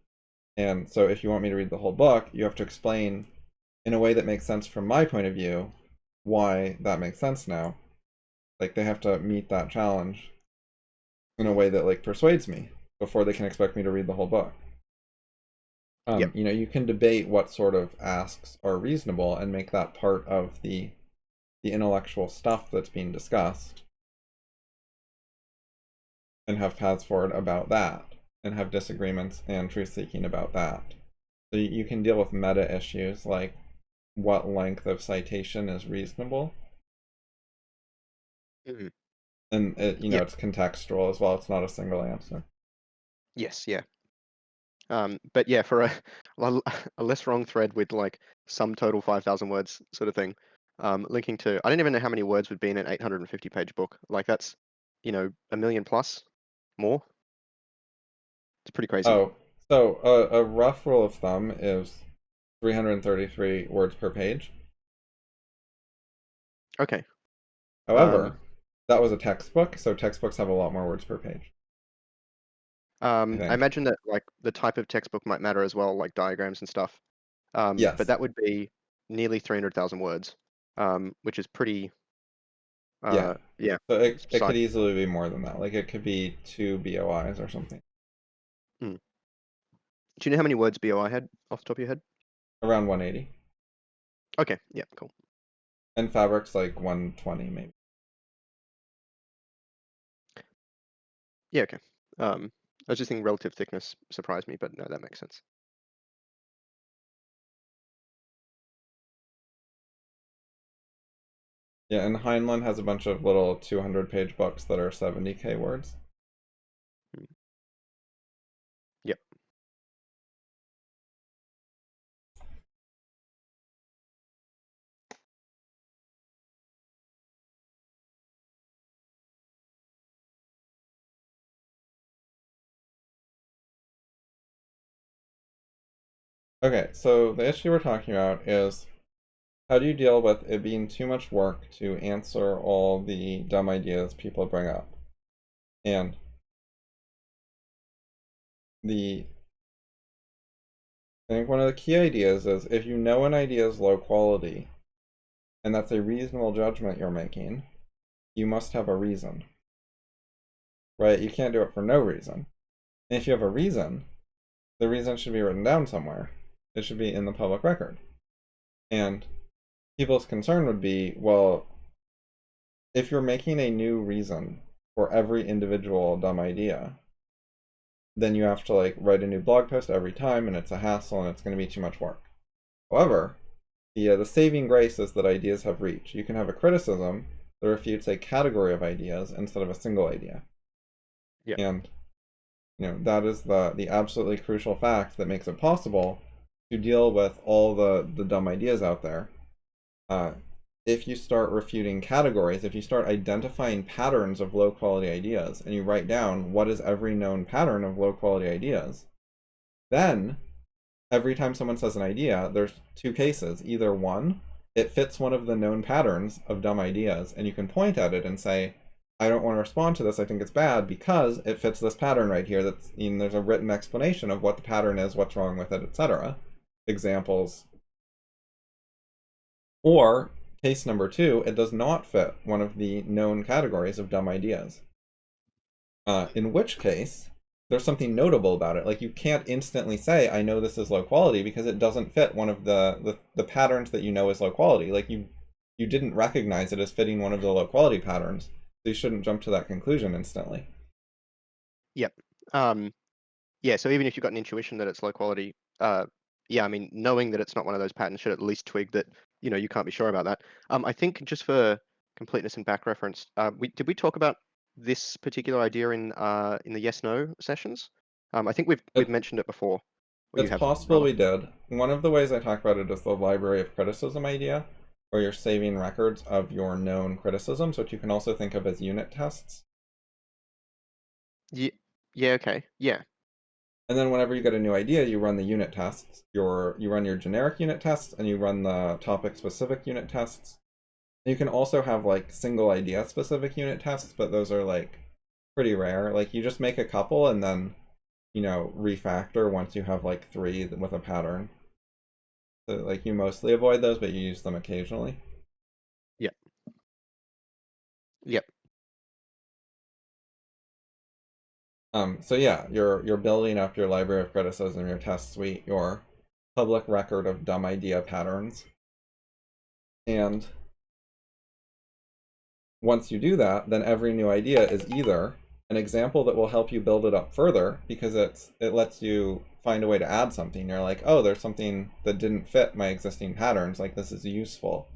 And so if you want me to read the whole book, you have to explain in a way that makes sense from my point of view why that makes sense now. Like they have to meet that challenge in a way that like persuades me before they can expect me to read the whole book. Yep. You can debate what sort of asks are reasonable and make that part of the intellectual stuff that's being discussed and have paths forward about that and have disagreements and truth seeking about that. So you can deal with meta issues like what length of citation is reasonable. Mhm. And Yeah. it's contextual as well. It's not a single answer. Yes. Yeah. But yeah, for a a less wrong thread with like some total 5,000 words sort of thing, linking to I don't even know how many words would be in an 850 page book. Like that's a million plus more. It's pretty crazy. Oh, so a rough rule of thumb is 333 words per page. Okay. Um, However, that was a textbook, so textbooks have a lot more words per page, I I think. imagine that like the type of textbook might matter as well, like diagrams and stuff. But Yes. that would be nearly 300,000 words, which is pretty, Yeah. yeah, So it could sizable. easily be more than that. Like it could be two BOIs or something. Mm. Do you know how many words BOI had off the top of your head? Around 180. Okay, yeah, cool. And fabric's like 120 maybe. Yeah, okay. I was just thinking relative thickness surprised me, but no, that makes sense. Yeah, and Heinlein has a bunch of little 200-page books that are 70K words. Mm. Yep. Okay, so the issue we're talking about is how do you deal with it being too much work to answer all the dumb ideas people bring up? And I think one of the key ideas is if you know an idea is low quality, and that's a reasonable judgment you're making, you must have a reason, right? You can't do it for no reason. And if you have a reason, the reason should be written down somewhere. It should be in the public record. And people's concern would be, well, if you're making a new reason for every individual dumb idea, then you have to like write a new blog post every time, and it's a hassle, and it's going to be too much work. However, the saving grace is that ideas have reach. You can have a criticism that refutes a category of ideas instead of a single idea. Yeah. And that is the absolutely crucial fact that makes it possible to deal with all the dumb ideas out there. If you start refuting categories, if you start identifying patterns of low quality ideas, and you write down what is every known pattern of low quality ideas, then every time someone says an idea, there's two cases. Either one, it fits one of the known patterns of dumb ideas, and you can point at it and say, I don't want to respond to this, I think it's bad because it fits this pattern right here. That's, there's a written explanation of what the pattern is, what's wrong with it, etc. Examples. Or case number two, it does not fit one of the known categories of dumb ideas. In which case, there's something notable about it. Like, you can't instantly say, I know this is low quality, because it doesn't fit one of the patterns that you know is low quality. Like, you didn't recognize it as fitting one of the low quality patterns, so you shouldn't jump to that conclusion instantly. Yep. Yeah, so even if you've got an intuition that it's low quality, yeah, I mean, knowing that it's not one of those patterns should at least twig that, you can't be sure about that. I think just for completeness and back reference, did we talk about this particular idea in the yes/no sessions? I think we've mentioned it before, or you It's have possible rather. we did. One of the ways I talk about it is the library of criticism idea, where you're saving records of your known criticisms, which you can also think of as unit tests. Yeah, yeah, okay, yeah, And then whenever you get a new idea, you run the unit tests. You run your generic unit tests, and you run the topic-specific unit tests. And you can also have like single idea-specific unit tests, but those are like pretty rare. Like, you just make a couple and then refactor once you have like three with a pattern. So like, you mostly avoid those, but you use them occasionally. yeah, yep, So yeah, you're building up your library of criticism, your test suite, your public record of dumb idea patterns. And once you do that, then every new idea is either an example that will help you build it up further, because it lets you find a way to add something. You're like, oh, there's something that didn't fit my existing patterns, like this is useful.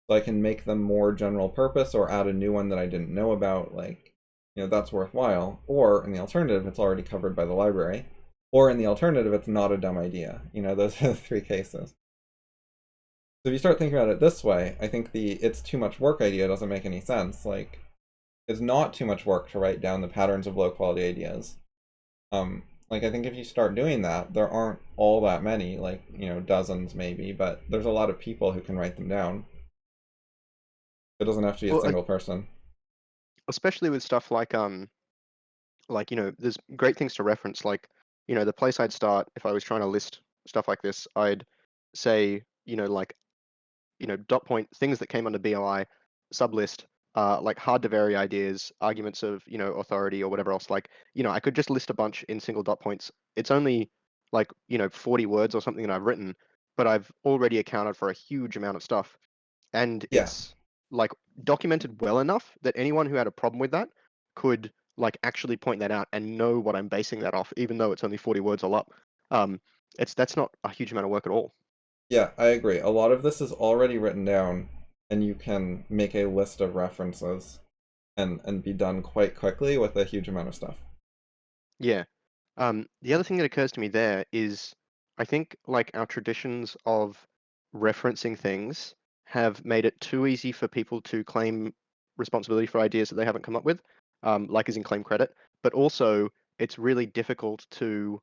So I can make them more general purpose or add a new one that I didn't know about, like, that's worthwhile. Or in the alternative, it's already covered by the library. Or in the alternative, it's not a dumb idea. Those are the three cases. So if you start thinking about it this way, I think the it's too much work idea doesn't make any sense. Like, it's not too much work to write down the patterns of low quality ideas. Like, I think if you start doing that, there aren't all that many, like, dozens maybe, but there's a lot of people who can write them down. It doesn't have to be a well, single person. especially with stuff like there's great things to reference, like the place I'd start if I was trying to list stuff like this. I'd say like dot point things that came under BOI sublist, like hard to vary ideas, arguments of authority or whatever else. Like I could just list a bunch in single dot points. It's only like 40 words or something that I've written, but I've already accounted for a huge amount of stuff, and Yeah, it's like documented well enough that anyone who had a problem with that could like actually point that out and know what I'm basing that off, even though it's only 40 words all up. Um, that's not a huge amount of work at all. yeah, I agree. A lot of this is already written down, and you can make a list of references and be done quite quickly with a huge amount of stuff. Yeah. The other thing that occurs to me there is I think like our traditions of referencing things have made it too easy for people to claim responsibility for ideas that they haven't come up with, like as in claim credit, but also it's really difficult to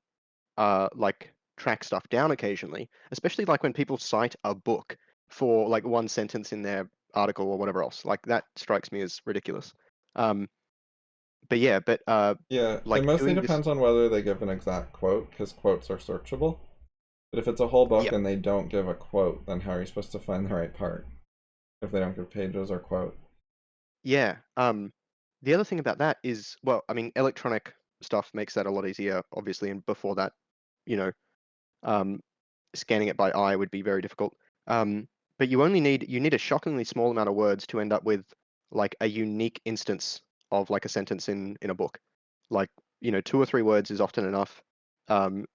like track stuff down occasionally, especially like when people cite a book for like one sentence in their article or whatever else. Like that strikes me as ridiculous. Um, but yeah, Yeah, it like mostly doing this. depends on whether they give an exact quote, because quotes are searchable. But if it's a whole book Yep. and they don't give a quote, then how are you supposed to find the right part if they don't give pages or quote? Yeah. The other thing about that is, well, I mean, electronic stuff makes that a lot easier, obviously, and before that, you know, um, scanning it by eye would be very difficult. But you need a shockingly small amount of words to end up with like a unique instance of like a sentence in a book. Like, 2 or 3 words is often enough. Um,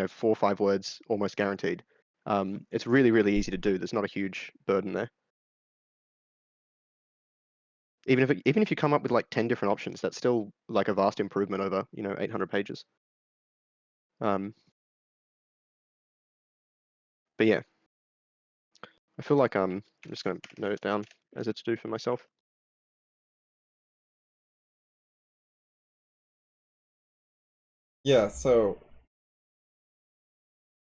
4 or 5 words almost guaranteed. It's really, really easy to do. There's not a huge burden there. Even if you come up with like 10 different options, that's still like a vast improvement over, 800 pages. Um, but yeah, I feel like I'm just gonna note it down as it's due for myself. Yeah, so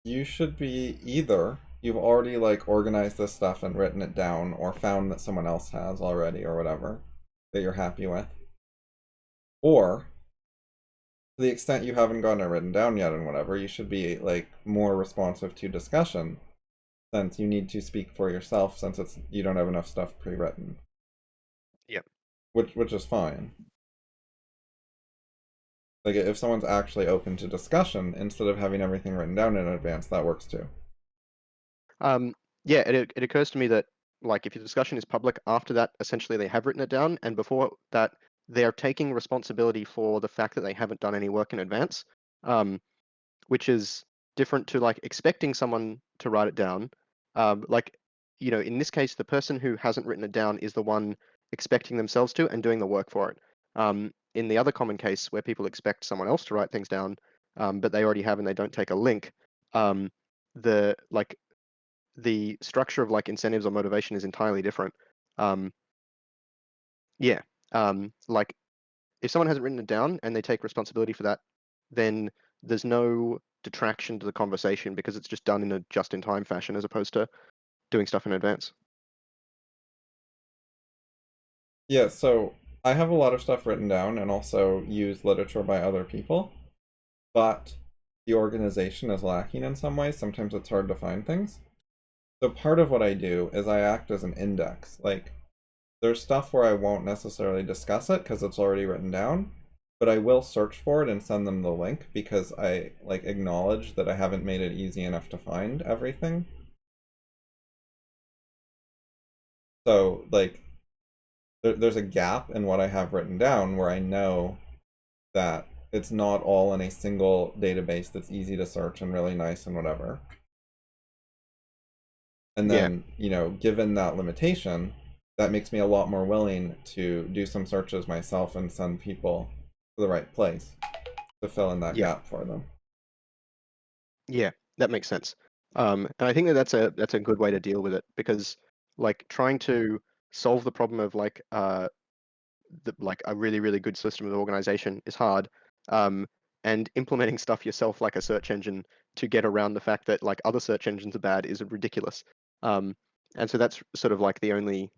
you should be either you've already like organized this stuff and written it down, or found that someone else has already, or whatever that you're happy with, or to the extent you haven't gotten it written down yet and whatever, you should be like more responsive to discussion, since you need to speak for yourself, since it's you don't have enough stuff pre-written, Yep. which is fine. Like if someone's actually open to discussion instead of having everything written down in advance, that works too. Yeah, it occurs to me that like if your discussion is public, after that, essentially they have written it down, and before that, they're taking responsibility for the fact that they haven't done any work in advance, which is different to like expecting someone to write it down. Like, in this case, the person who hasn't written it down is the one expecting themselves to and doing the work for it. In the other common case where people expect someone else to write things down, but they already have and they don't take a link, um, the structure of like incentives or motivation is entirely different. Um, yeah. Like if someone hasn't written it down and they take responsibility for that, then there's no detraction to the conversation because it's just done in a just-in-time fashion as opposed to doing stuff in advance. Yeah, so I have a lot of stuff written down and also use literature by other people, but the organization is lacking in some ways. Sometimes it's hard to find things. So part of what I do is I act as an index. Like there's stuff where I won't necessarily discuss it because it's already written down, but I will search for it and send them the link because I like acknowledge that I haven't made it easy enough to find everything. So like there's a gap in what I have written down where I know that it's not all in a single database that's easy to search and really nice and whatever. And Yeah, then, given that limitation, that makes me a lot more willing to do some searches myself and send people to the right place to fill in that yeah, gap for them. yeah. That makes sense. And I think that that's a good way to deal with it because like trying to solve the problem of like like a really, really good system of organization is hard. And implementing stuff yourself like a search engine to get around the fact that like other search engines are bad is ridiculous. Um, and so that's sort of like the only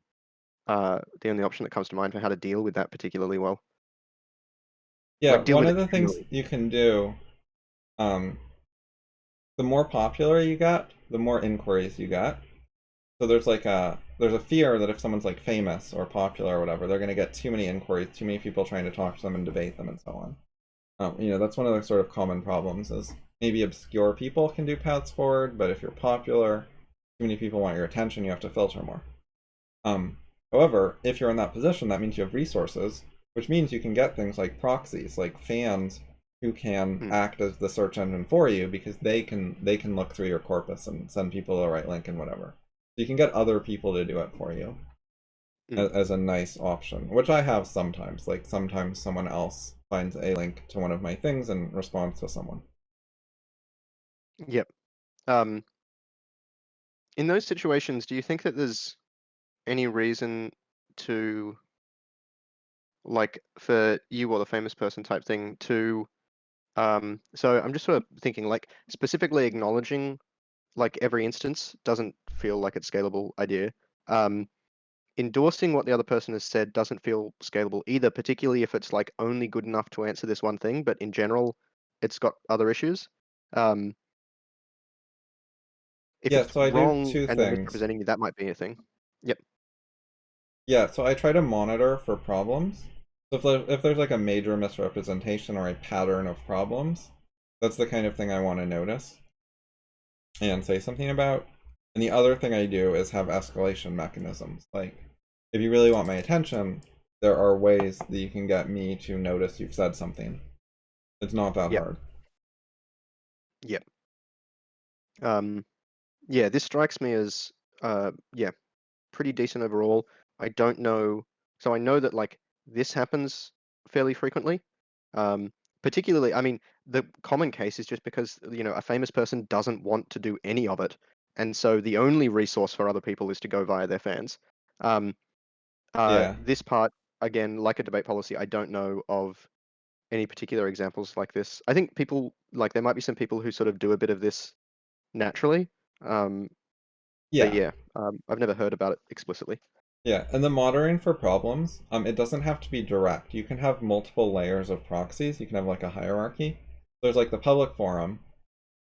option that comes to mind for how to deal with that particularly well. Yeah, Like deal one with of it the things generally. you can do, um, the more popular you get, the more inquiries you get. So there's a fear that if someone's like famous or popular or whatever, they're going to get too many inquiries, too many people trying to talk to them and debate them and so on. That's one of the sort of common problems is maybe obscure people can do paths forward, but if you're popular, too many people want your attention, you have to filter more. Um, However, if you're in that position, that means you have resources, which means you can get things like proxies, like fans who can Mm, act as the search engine for you because they can look through your corpus and send people the right link and whatever. So you can get other people to do it for you mm. as a nice option, which I have sometimes. Like sometimes someone else finds a link to one of my things and responds to someone. Yep. Um, in those situations, do you think that there's any reason to like for you or the famous person type thing to so I'm just sort of thinking like specifically acknowledging like every instance doesn't feel like it's scalable idea. Um, endorsing what the other person has said doesn't feel scalable either, particularly if it's like only good enough to answer this one thing, but in general, it's got other issues. Um, if Yeah, it's so I do wrong two and they're things. misrepresenting you, that might be a thing. Yep. Yeah, so I try to monitor for problems. So if there's like a major misrepresentation or a pattern of problems, that's the kind of thing I want to notice and say something about. And the other thing I do is have escalation mechanisms. Like, if you really want my attention, there are ways that you can get me to notice you've said something. It's not that Yep. hard. Yep. Yeah, this strikes me as yeah, pretty decent overall. I don't know, so I know that like this happens fairly frequently. Um, Particularly, I mean, the common case is just because, a famous person doesn't want to do any of it, and so the only resource for other people is to go via their fans. Um, Yeah. this part, again, like a debate policy, I don't know of any particular examples like this. I think people like there might be some people who sort of do a bit of this naturally. Um, but Yeah. yeah, I've never heard about it explicitly. Yeah, and the monitoring for problems, it doesn't have to be direct. You can have multiple layers of proxies. You can have like a hierarchy. There's like the public forum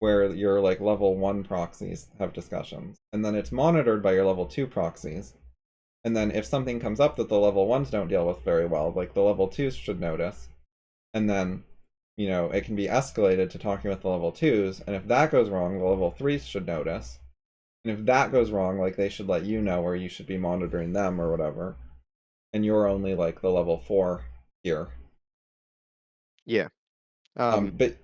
where your like level 1 proxies have discussions, and then it's monitored by your level 2 proxies. And then if something comes up that the level 1s don't deal with very well, like the level 2s should notice, and then it can be escalated to talking with the level 2s, and if that goes wrong, the level 3s should notice. And if that goes wrong, like they should let you know, or you should be monitoring them or whatever. And you're only like the level 4 here. Yeah. But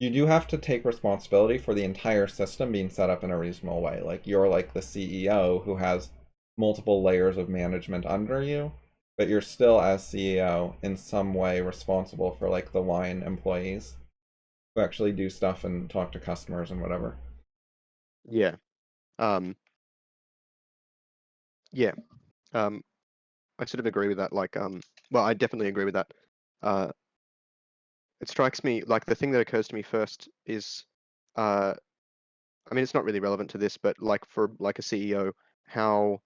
you do have to take responsibility for the entire system being set up in a reasonable way. Like you're like the CEO who has multiple layers of management under you, but you're still as CEO in some way responsible for like the line employees who actually do stuff and talk to customers and whatever. Yeah. Um, yeah. Um, I sort of agree with that. Like, well, I definitely agree with that. Uh, it strikes me like the thing that occurs to me first is, uh, I mean, it's not really relevant to this, but like for like a CEO, how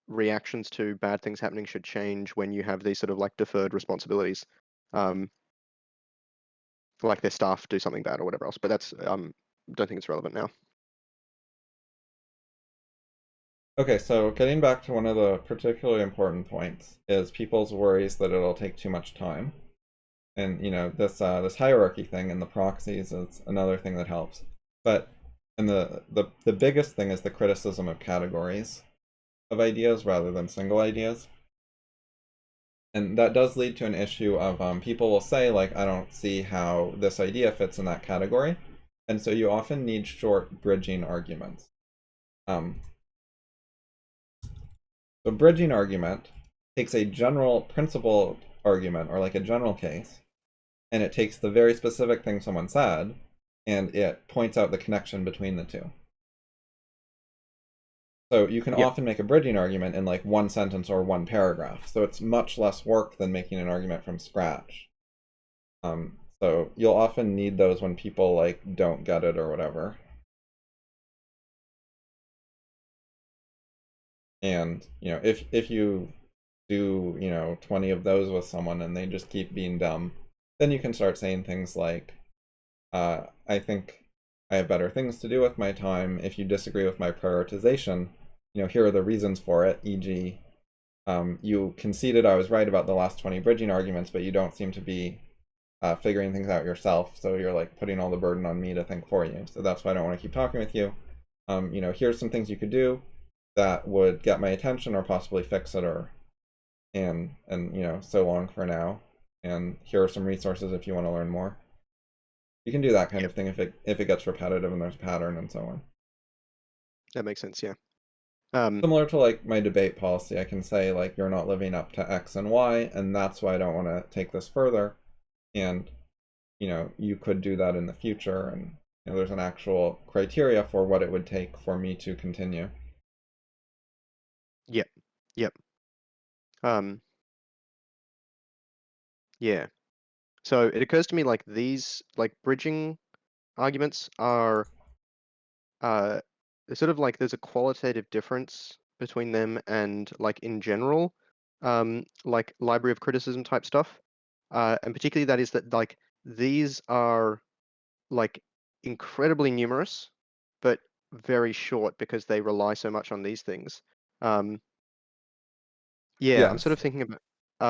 reactions to bad things happening should change when you have these sort of like deferred responsibilities. Um, for like their staff do something bad or whatever else. But that's don't think it's relevant now. Okay, so getting back to one of the particularly important points is people's worries that it'll take too much time. And this hierarchy thing and the proxies is another thing that helps. But and the biggest thing is the criticism of categories of ideas rather than single ideas. And that does lead to an issue of people will say like, I don't see how this idea fits in that category. And so you often need short bridging arguments. um, the bridging argument takes a general principle argument or like a general case, and it takes the very specific thing someone said and it points out the connection between the two. So you can Yep. often make a bridging argument in like one sentence or one paragraph. So it's much less work than making an argument from scratch. So you'll often need those when people like don't get it or whatever. And if you do 20 of those with someone and they just keep being dumb, then you can start saying things like, I think I have better things to do with my time. If you disagree with my prioritization, here are the reasons for it, e.g., you conceded I was right about the last 20 bridging arguments, but you don't seem to be figuring things out yourself. So you're like putting all the burden on me to think for you. So that's why I don't want to keep talking with you. Here's some things you could do that would get my attention or possibly fix it, or and so long for now. And here are some resources if you want to learn more. You can do that kind Yep. of thing if it gets repetitive and there's a pattern and so on. That makes sense. Yeah. Similar to like my debate policy, I can say like you're not living up to X and Y, and that's why I don't want to take this further. And you could do that in the future, and there's an actual criteria for what it would take for me to continue. Yep. Yep. Um, yeah. So it occurs to me like these like bridging arguments are there's sort of like there's a qualitative difference between them and like in general, like library of criticism type stuff. And particularly that is that like these are like incredibly numerous, but very short because they rely so much on these things. Um, yeah, I'm sort Yes. of thinking about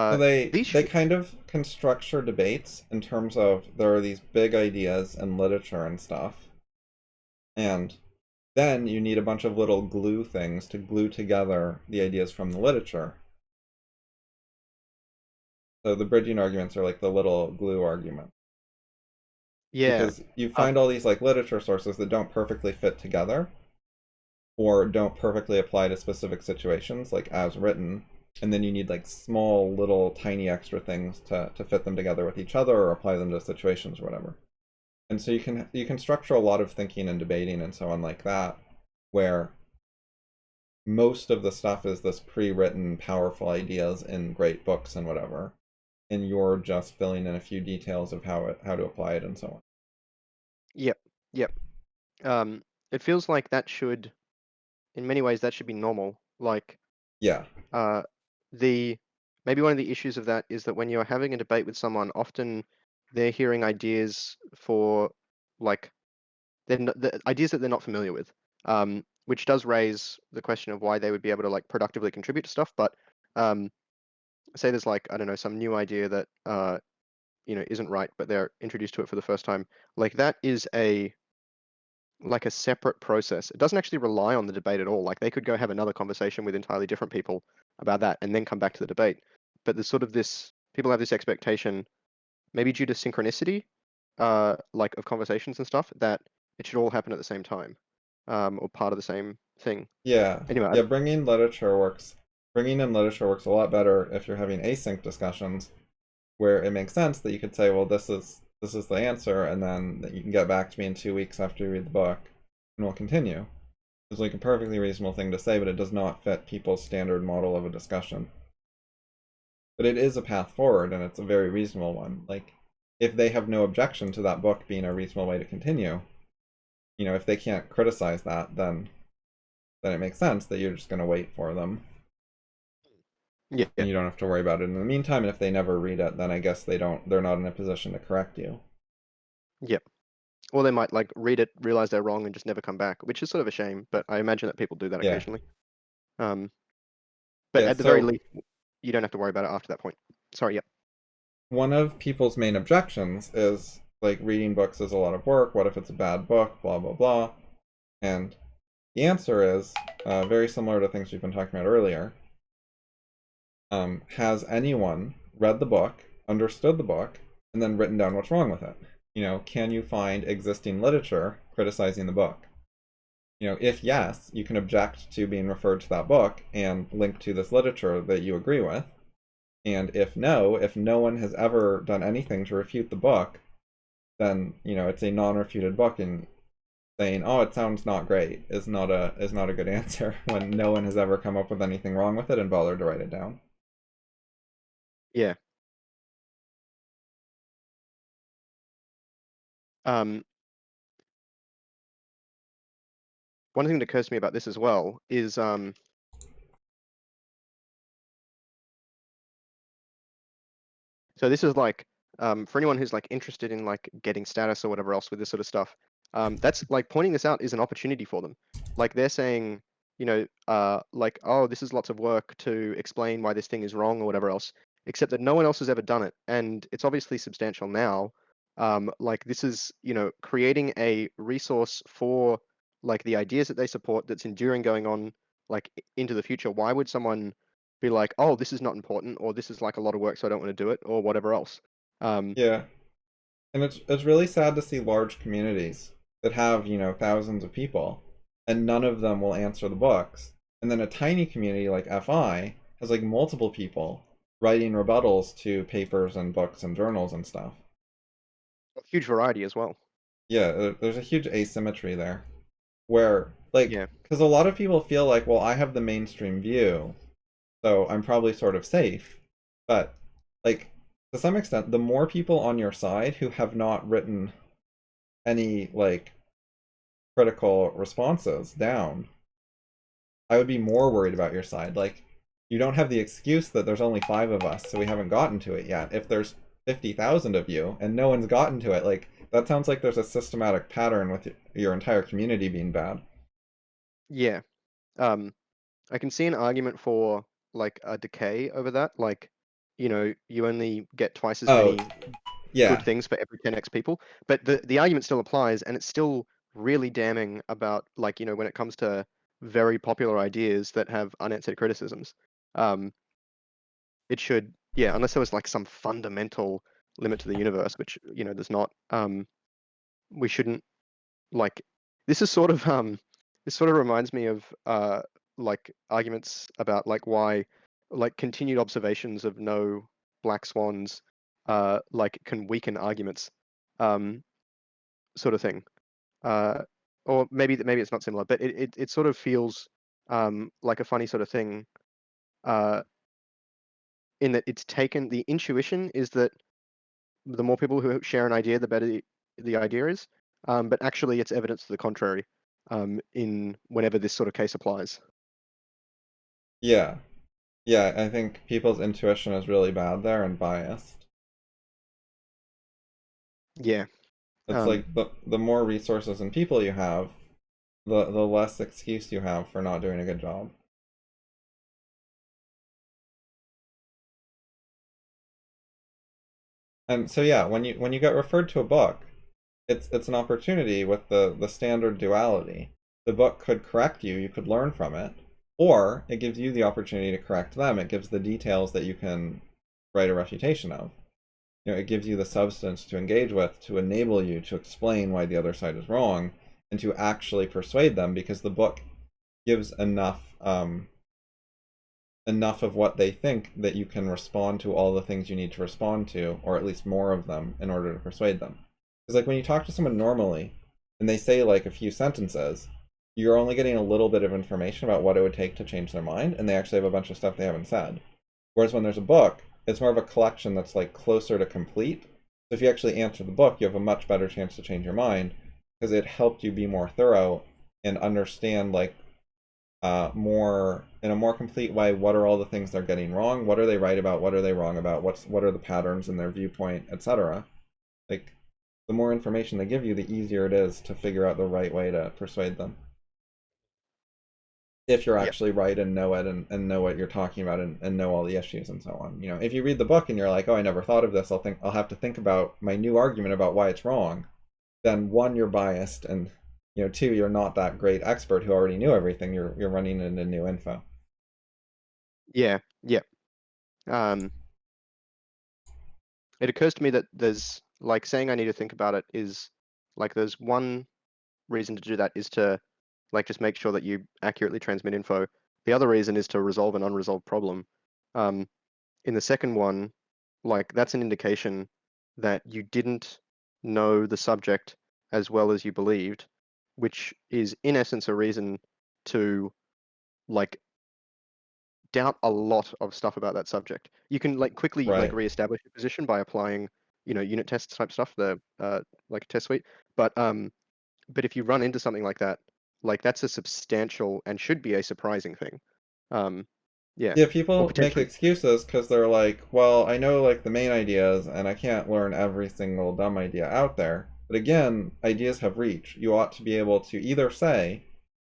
So these they should, kind of can structure debates in terms of there are these big ideas and literature and stuff, and then you need a bunch of little glue things to glue together the ideas from the literature. So the bridging arguments are like the little glue argument. yeah. Because you Um, find all these like literature sources that don't perfectly fit together or don't perfectly apply to specific situations, like as written, and then you need like small little tiny extra things to fit them together with each other or apply them to situations or whatever. And so you can structure a lot of thinking and debating and so on like that, where most of the stuff is this pre-written powerful ideas in great books and whatever, and you're just filling in a few details of how to apply it and so on. yep, yep. Um, it feels like that should, in many ways, that should be normal. Like, Yeah, uh, the maybe one of the issues of that is that when you're having a debate with someone, often they're hearing ideas for like the ideas that they're not familiar with, which does raise the question of why they would be able to like productively contribute to stuff. But um, say there's like I don't know some new idea that isn't right, but they're introduced to it for the first time. Like that is a separate process. It doesn't actually rely on the debate at all. Like they could go have another conversation with entirely different people about that and then come back to the debate. But there's sort of this people have this expectation, maybe due to synchronicity, like of conversations and stuff, that it should all happen at the same time, or part of the same thing. yeah, Anyway, yeah. Bringing in literature works a lot better if you're having async discussions, where it makes sense that you could say, well, this is the answer, and then that you can get back to me in 2 weeks after you read the book, and we'll continue. It's like a perfectly reasonable thing to say, but it does not fit people's standard model of a discussion. But it is a path forward, and it's a very reasonable one. Like, if they have no objection to that book being a reasonable way to continue, if they can't criticize that, then it makes sense that you're just going to wait for them, yeah, yeah, and you don't have to worry about it in the meantime. And if they never read it, then I guess they're not in a position to correct you. yeah. Or they might like read it, realize they're wrong, and just never come back, which is sort of a shame. But I imagine that people do that Yeah, occasionally. Um, but yeah. at the very So least, you don't have to worry about it after that point. Sorry, yeah. one of people's main objections is like reading books is a lot of work. What if it's a bad book? Blah blah blah. And the answer is very similar to things we've been talking about earlier. Has anyone read the book, understood the book, and then written down what's wrong with it? Can you find existing literature criticizing the book? If yes, you can object to being referred to that book and link to this literature that you agree with. And if no one has ever done anything to refute the book, then it's a non-refuted book, and saying, "Oh, it sounds not great," is not a good answer when no one has ever come up with anything wrong with it and bothered to write it down. Yeah. Um, one thing that occurs to me about this as well is so this is like for anyone who's like interested in like getting status or whatever else with this sort of stuff, that's like pointing this out is an opportunity for them. Like they're saying, like, oh, this is lots of work to explain why this thing is wrong or whatever else, except that no one else has ever done it, and it's obviously substantial now. Like this is, creating a resource for like the ideas that they support that's enduring going on like into the future. Why would someone be like, oh, this is not important, or this is like a lot of work, so I don't want to do it, or whatever else. Um, Yeah, and it's really sad to see large communities that have thousands of people, and none of them will answer the books. And then a tiny community like FI has like multiple people writing rebuttals to papers and books and journals and stuff. a huge variety as well. Yeah, there's a huge asymmetry there, where like Yeah, because a lot of people feel like, well, I have the mainstream view, so I'm probably sort of safe. But like to some extent, the more people on your side who have not written any like critical responses down, I would be more worried about your side. Like, you don't have the excuse that there's only 5 of us, so we haven't gotten to it yet. If there's 50,000 of you and no one's gotten to it, like, that sounds like there's a systematic pattern with your entire community being bad. Yeah. I can see an argument for like a decay over that. Like, you only get twice as Oh, many good yeah. things for every 10x people. But the argument still applies, and it's still really damning about like, when it comes to very popular ideas that have unanswered criticisms. Um, it should, yeah, unless there was like some fundamental limit to the universe, which, there's not, we shouldn't like this is sort of this sort of reminds me of like arguments about like why like continued observations of no black swans like can weaken arguments, um sort of thing. uh or maybe it's not similar, but it sort of feels like a funny sort of thing, uh in that it's taken, the intuition is that the more people who share an idea, the better the idea is. But actually, it's evidence to the contrary, in whenever this sort of case applies. Yeah. Yeah, I think people's intuition is really bad there and biased. Yeah. It's Um, like the more resources and people you have, the less excuse you have for not doing a good job. And so yeah, when you get referred to a book, it's an opportunity with the standard duality. The book could correct you, you could learn from it, or it gives you the opportunity to correct them. It gives the details that you can write a refutation of. It gives you the substance to engage with, to enable you to explain why the other side is wrong, and to actually persuade them, because the book gives enough of what they think that you can respond to all the things you need to respond to, or at least more of them, in order to persuade them. Because like when you talk to someone normally and they say like a few sentences, you're only getting a little bit of information about what it would take to change their mind, and they actually have a bunch of stuff they haven't said. Whereas when there's a book, it's more of a collection that's like closer to complete. So if you actually answer the book, you have a much better chance to change your mind, because it helped you be more thorough and understand like more in a more complete way, what are all the things they're getting wrong, what are they right about, what are they wrong about, what are the patterns in their viewpoint, etc. Like, the more information they give you, the easier it is to figure out the right way to persuade them, if you're yeah. actually right and know it, and know what you're talking about, and know all the issues and so on. If you read the book and you're like, oh, I never thought of this, I'll have to think about my new argument about why it's wrong, then one, you're biased, and two, you're not that great expert who already knew everything. You're running into new info. Yeah. Yeah. Um, it occurs to me that there's like saying I need to think about it is like there's one reason to do that is to like just make sure that you accurately transmit info. The other reason is to resolve an unresolved problem. Um, in the second one, like that's an indication that you didn't know the subject as well as you believed, which is in essence a reason to like doubt a lot of stuff about that subject. You can like quickly like Right. reestablish your position by applying, unit tests type stuff, the like test suite. But if you run into something like that, like that's a substantial and should be a surprising thing. Um, yeah, Yeah, or people make potentially. excuses because they're like, well, I know like the main ideas and I can't learn every single dumb idea out there. But again, ideas have reach. You ought to be able to either say,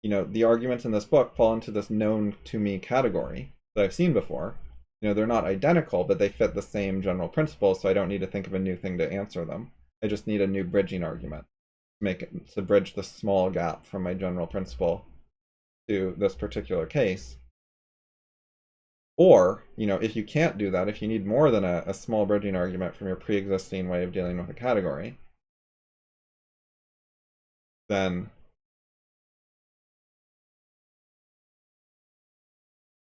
the arguments in this book fall into this known to me category that I've seen before. They're not identical, but they fit the same general principles, so I don't need to think of a new thing to answer them. I just need a new bridging argument to bridge the small gap from my general principle to this particular case. Or, if you can't do that, if you need more than a small bridging argument from your pre-existing way of dealing with a category, then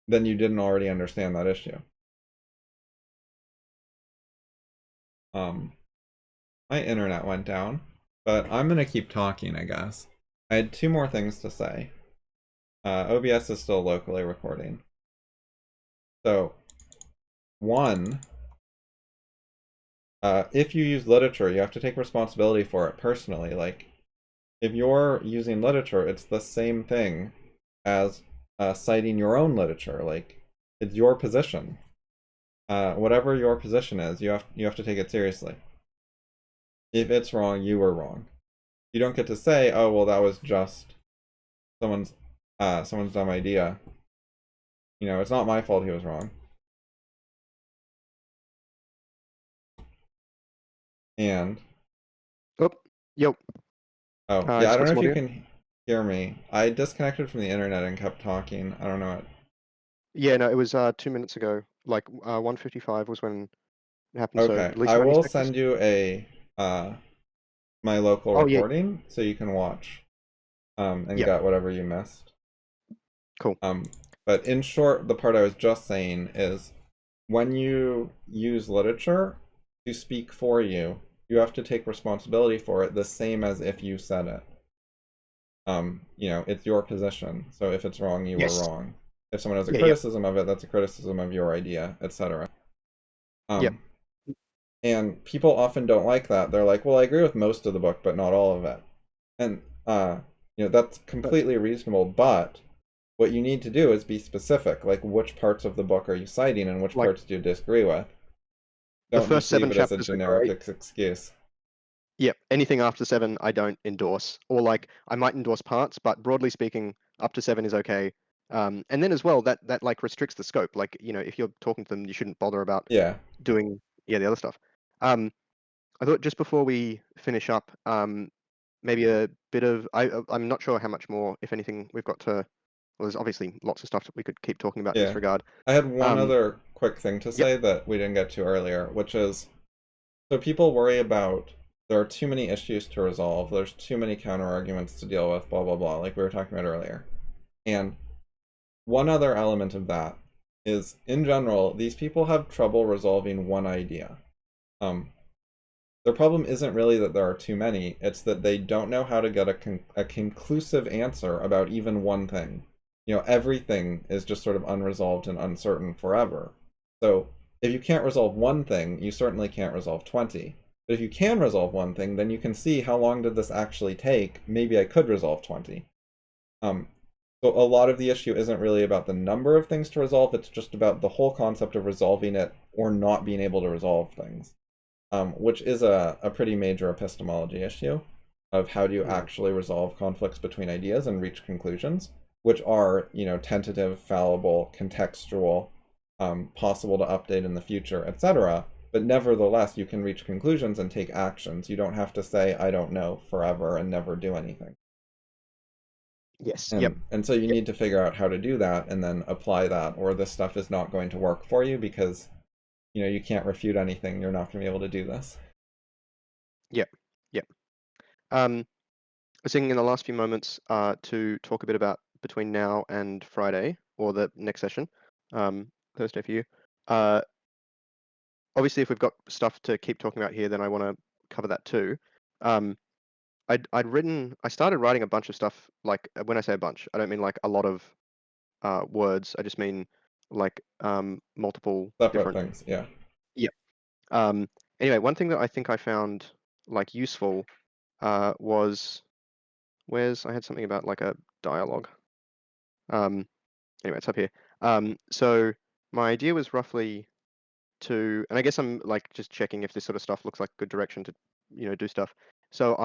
you didn't already understand that issue. Um, my internet went down, but I'm gonna keep talking, I guess. I had 2 more things to say. OBS is still locally recording. So, one, if you use literature, you have to take responsibility for it personally. Like, if you're using literature, it's the same thing as citing your own literature. Like, it's your position. Whatever your position is, you have to take it seriously. If it's wrong, you were wrong. You don't get to say, "Oh, well, that was just someone's dumb idea." You know, it's not my fault he was wrong. And Oh, yo. yeah, I Just don't got know some if you audio. can hear me. I disconnected from the internet and kept talking. I don't know what. Yeah, no, it was 2 minutes ago. Like 1:55 was when it happened. So Okay, at least I try and will respect this. send you a my local Oh yeah, recording so you can watch and yeah, get whatever you missed. cool. But in short, the part I was just saying is when you use literature to speak for you, you have to take responsibility for it the same as if you said it. You know, it's your position. So if it's wrong, you were Yes. wrong. If someone has a Yeah, yeah, criticism of it, that's a criticism of your idea, etc. yeah. Um, and people often don't like that. They're like, "Well, I agree with most of the book, but not all of it." And you know, that's But completely reasonable, but what you need to do is be specific, like which parts of the book are you citing and which like parts do you disagree with. the Don't first just leave seven it as a chapters are generic great. excuse. Yeah, anything after 7, I don't endorse. Or like I might endorse parts, but broadly speaking, up to 7 is okay. And then as well, that like restricts the scope. Like, if you're talking to them, you shouldn't bother about Yeah, doing the other stuff. I thought just before we finish up, maybe a bit of I'm not sure how much more, if anything, we've got to. Well, there's obviously lots of stuff that we could keep talking about in this yeah. regard. I had one Um, other quick thing to yep. say that we didn't get to earlier, which is so people worry about there are too many issues to resolve, there's too many counter arguments to deal with, blah blah blah, like we were talking about earlier. And one other element of that is in general, these people have trouble resolving one idea. Um, their problem isn't really that there are too many, it's that they don't know how to get a conclusive answer about even one thing. You know, everything is just sort of unresolved and uncertain forever. So if you can't resolve one thing, you certainly can't resolve 20. But if you can resolve one thing, then you can see how long did this actually take. Maybe I could resolve 20. Um, so a lot of the issue isn't really about the number of things to resolve, it's just about the whole concept of resolving it or not being able to resolve things, which is a pretty major epistemology issue of how do you Mm, actually resolve conflicts between ideas and reach conclusions, which are, you know, tentative, fallible, contextual, possible to update in the future, etc. But nevertheless, you can reach conclusions and take actions. You don't have to say, I don't know, forever and never do anything. yes. Yep. And so you Yep. need to figure out how to do that and then apply that, or this stuff is not going to work for you because, you know, you can't refute anything. You're not going to be able to do this. Yep. Yep. I was thinking in the last few moments to talk a bit about between now and Friday or the next session, Thursday for you. Uh, Obviously, if we've got stuff to keep talking about here, then I want to cover that too. Um, I started writing a bunch of stuff. Like when I say a bunch, I don't mean like a lot of words. I just mean like multiple Separate different. things, yeah. Yeah. Um, anyway, one thing that I think I found like useful was I had something about like a dialogue. Um, anyway, it's up here. So my idea was roughly and I guess I'm like just checking if this sort of stuff looks like a good direction to, do stuff. So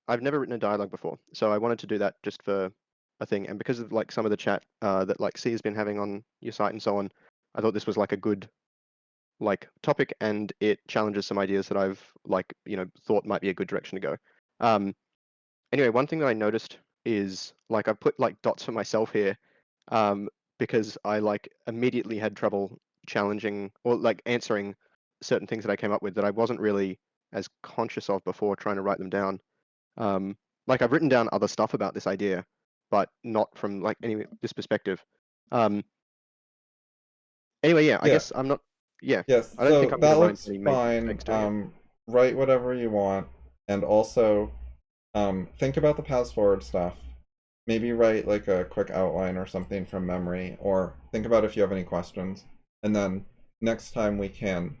I've never written a dialogue before, so I wanted to do that just for a thing. And because of like some of the chat that like C has been having on your site and so on, I thought this was like a good like topic, and it challenges some ideas that I've like, thought might be a good direction to go. Um, Anyway, one thing that I noticed is like I put like dots for myself here, um, because I like immediately had trouble challenging or like answering certain things that I came up with that I wasn't really as conscious of before trying to write them down. Like I've written down other stuff about this idea, but not from like any this perspective. Um, anyway, yeah, I Yeah, guess I'm not. Yeah, yes, I don't think so I'm going that to run into looks any major fine. mistakes doing it. Write whatever you want, and also think about the paths forward stuff. Maybe write like a quick outline or something from memory, or think about if you have any questions. And then next time we can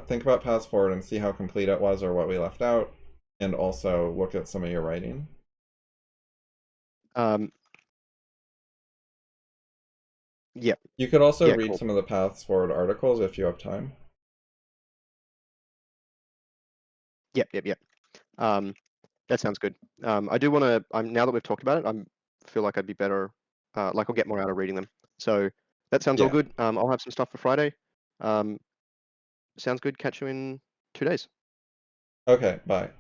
think about paths forward and see how complete it was or what we left out, and also look at some of your writing. Um, Yep. You could also Yeah. read Cool. some of the Paths Forward articles if you have time. Yep. Yep. Yep. That sounds good. I do want to. Now that we've talked about it, feel like I'd be better. Like I'll get more out of reading them. So that sounds all Yeah. good. I'll have some stuff for Friday. Sounds good. Catch you in 2 days. Okay, bye.